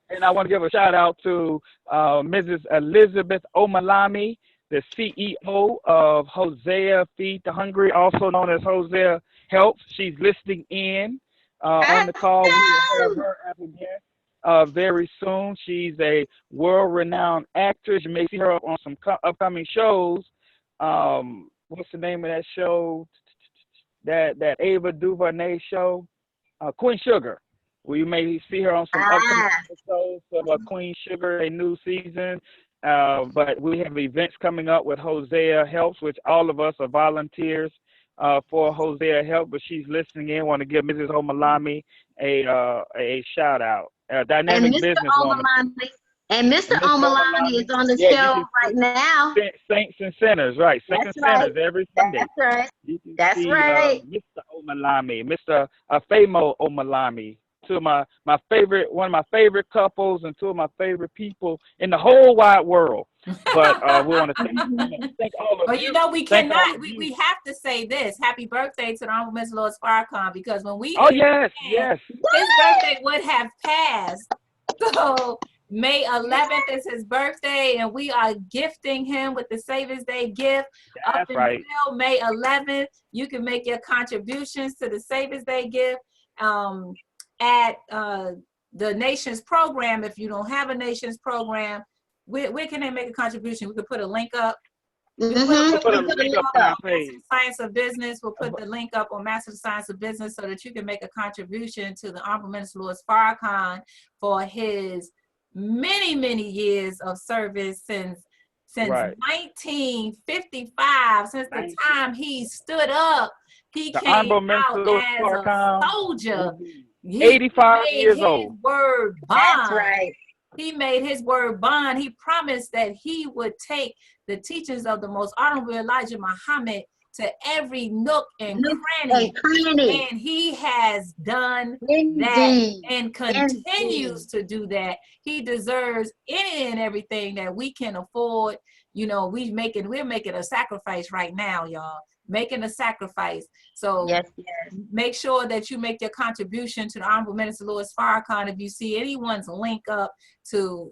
And I want to give a shout out to Mrs. Elizabeth Omalami, the CEO of Hosea Feed the Hungry, also known as Hosea Helps. She's listening in on the call. We will have her as a guest very soon. She's a world-renowned actress. You may see her on some upcoming shows. What's the name of that show? That Ava DuVernay show? Queen Sugar. We may see her on some upcoming episodes of Queen Sugar, a new season. But we have events coming up with Hosea Helps, which all of us are volunteers for Hosea Help. But she's listening in. Want to give Mrs. Omalami a shout out. Dynamic businesswoman. And Mr. Omalani is on the show right now. Saints and Sinners, right? Saints and Sinners every Sunday. That's right. You can That's see, right. Mr. Omalami, Mr. Afemo Omalami, two of my favorite, one of my favorite couples, and two of my favorite people in the whole wide world. But we want to thank all of you. But you know, we cannot. We have to say this: Happy birthday to the Honorable Mr. Louis Farrakhan, because when we yes, his birthday would have passed. So May 11th is his birthday, and we are gifting him with the Savior's Day gift. That's up until May 11th, you can make your contributions to the Savior's Day gift at the Nations program. If you don't have a Nations program, where can they make a contribution? We could put a link up. We'll put a link up on our page. Science of Business. We'll put the link up on Master of Science of Business so that you can make a contribution to the Honorable Minister Louis Farrakhan for his many years of service since 1955, since the time he stood up. He came out as a soldier. 85 years old. Word bond. That's right. He made his word bond. He promised that he would take the teachings of the most honorable Elijah Muhammad to every nook and cranny. And he has done that and continues to do that. He deserves any and everything that we can afford. You know, we're making a sacrifice right now, y'all. Making a sacrifice. So make sure that you make your contribution to the Honorable Minister Louis Farrakhan. If you see anyone's link up to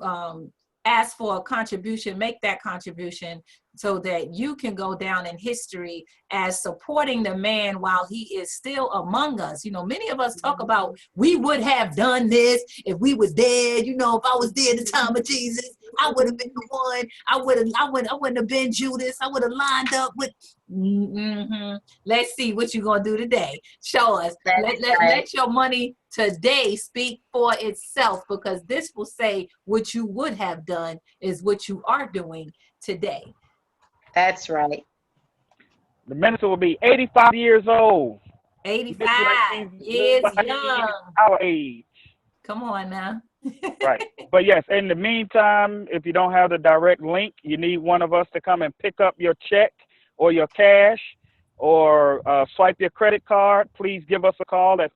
ask for a contribution, make that contribution so that you can go down in history as supporting the man while he is still among us. You know, many of us talk about, we would have done this if we were dead. You know, if I was dead at the time of Jesus, I would have been the one. I wouldn't have been Judas. I would have lined up with. Let's see what you're gonna do today. Show us. Let your money today speak for itself, because this will say what you would have done is what you are doing today. That's right. The minister will be 85 years old. 85 years young. Our age. Come on now. Right. But yes, in the meantime, if you don't have the direct link, you need one of us to come and pick up your check or your cash or swipe your credit card. Please give us a call at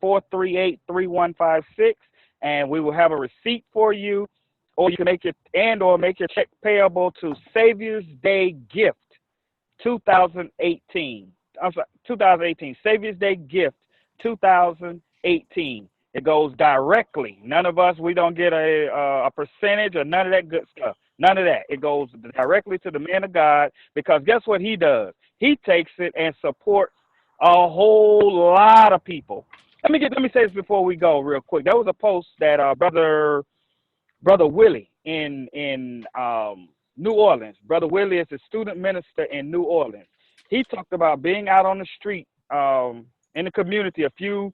404-438-3156, and we will have a receipt for you. Or you can make your check payable to Savior's Day Gift 2018. I'm sorry, 2018. Savior's Day Gift 2018. It goes directly. None of us, we don't get a percentage or none of that good stuff. None of that. It goes directly to the man of God, because guess what he does? He takes it and supports a whole lot of people. Let me say this before we go real quick. There was a post that Brother Brother Willie in New Orleans. Brother Willie is a student minister in New Orleans. He talked about being out on the street in the community a few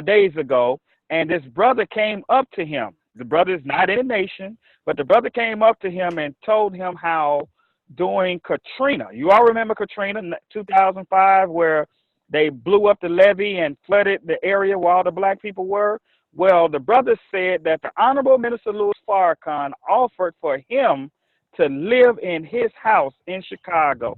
days ago, and this brother came up to him. The brother is not in the nation, but the brother came up to him and told him how during Katrina, you all remember Katrina, 2005, where they blew up the levee and flooded the area where all the black people were? Well, the brother said that the Honorable Minister Louis Farrakhan offered for him to live in his house in Chicago.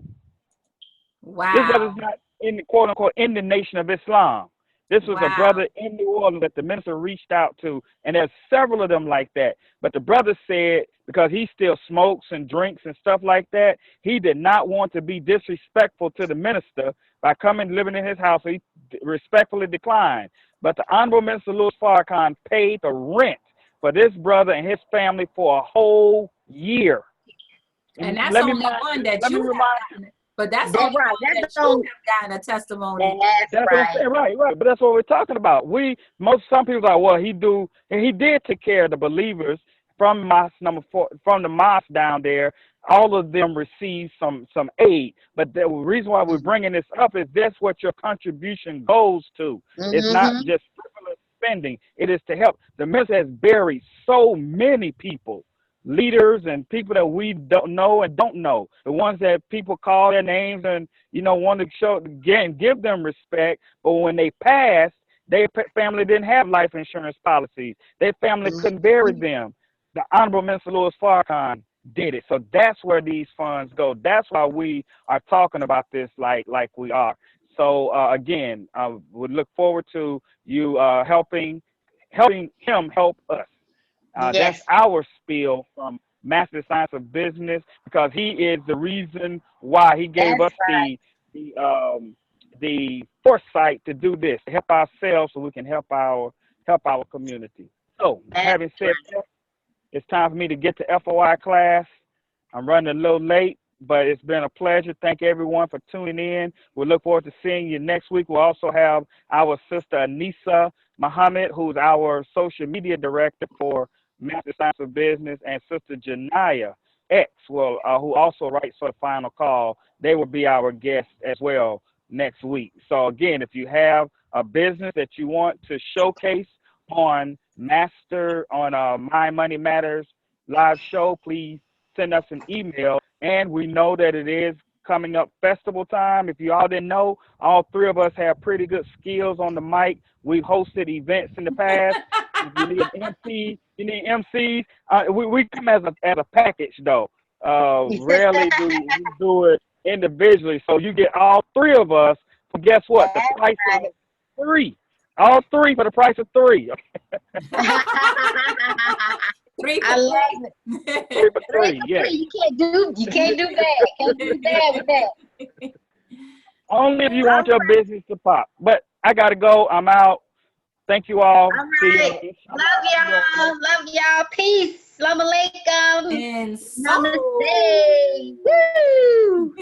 Wow. This brother's not in the quote unquote in the Nation of Islam. This was a brother in New Orleans that the minister reached out to, and there's several of them like that. But the brother said, because he still smokes and drinks and stuff like that, he did not want to be disrespectful to the minister by coming living in his house. So he respectfully declined. But the Honorable Minister Louis Farrakhan paid the rent for this brother and his family for a whole year. And that's only one that you have gotten. But that's only one that you have gotten a testimony. That's right. Right. But that's what we're talking about. Some people are like, well, he did take care of the believers from mosque number 4, from the mosque down there. All of them received some aid. But the reason why we're bringing this up is that's what your contribution goes to. It's not just frivolous spending. It is to help. The minister has buried so many people, leaders and people that we don't know and don't know, the ones that people call their names and want to show again, give them respect, but when they passed, their family didn't have life insurance policies. Their family couldn't bury them. The Honorable Minister Louis Farrakhan did it. So that's where these funds go. That's why we are talking about this like we are. So again, I would look forward to you helping him help us. That's our spiel from Master Science of Business, because he is the reason why he gave us the foresight to do this, to help ourselves so we can help our community. So having said that, it's time for me to get to FOI class. I'm running a little late, but it's been a pleasure. Thank everyone for tuning in. We look forward to seeing you next week. We'll also have our sister Anissa Muhammad, who's our social media director for Master Science of Business, and Sister Janaya X, who also writes for the Final Call. They will be our guests as well next week. So again, if you have a business that you want to showcase on My Money Matters live show, please send us an email. And we know that it is coming up festival time. If you all didn't know, all three of us have pretty good skills on the mic. We've hosted events in the past. If you need an MC, you need MCs. We come as a package though. Rarely do we do it individually. So you get all three of us. But guess what? The price is 3. All 3 for the price of 3. 3 for I love it. 3 for 3. Yeah. You can't do bad. Can't do bad with that. Only if you want your business to pop. But I gotta go. I'm out. Thank you all. All right. Love y'all. Peace. Salam alaikum. And Namaste. Woo.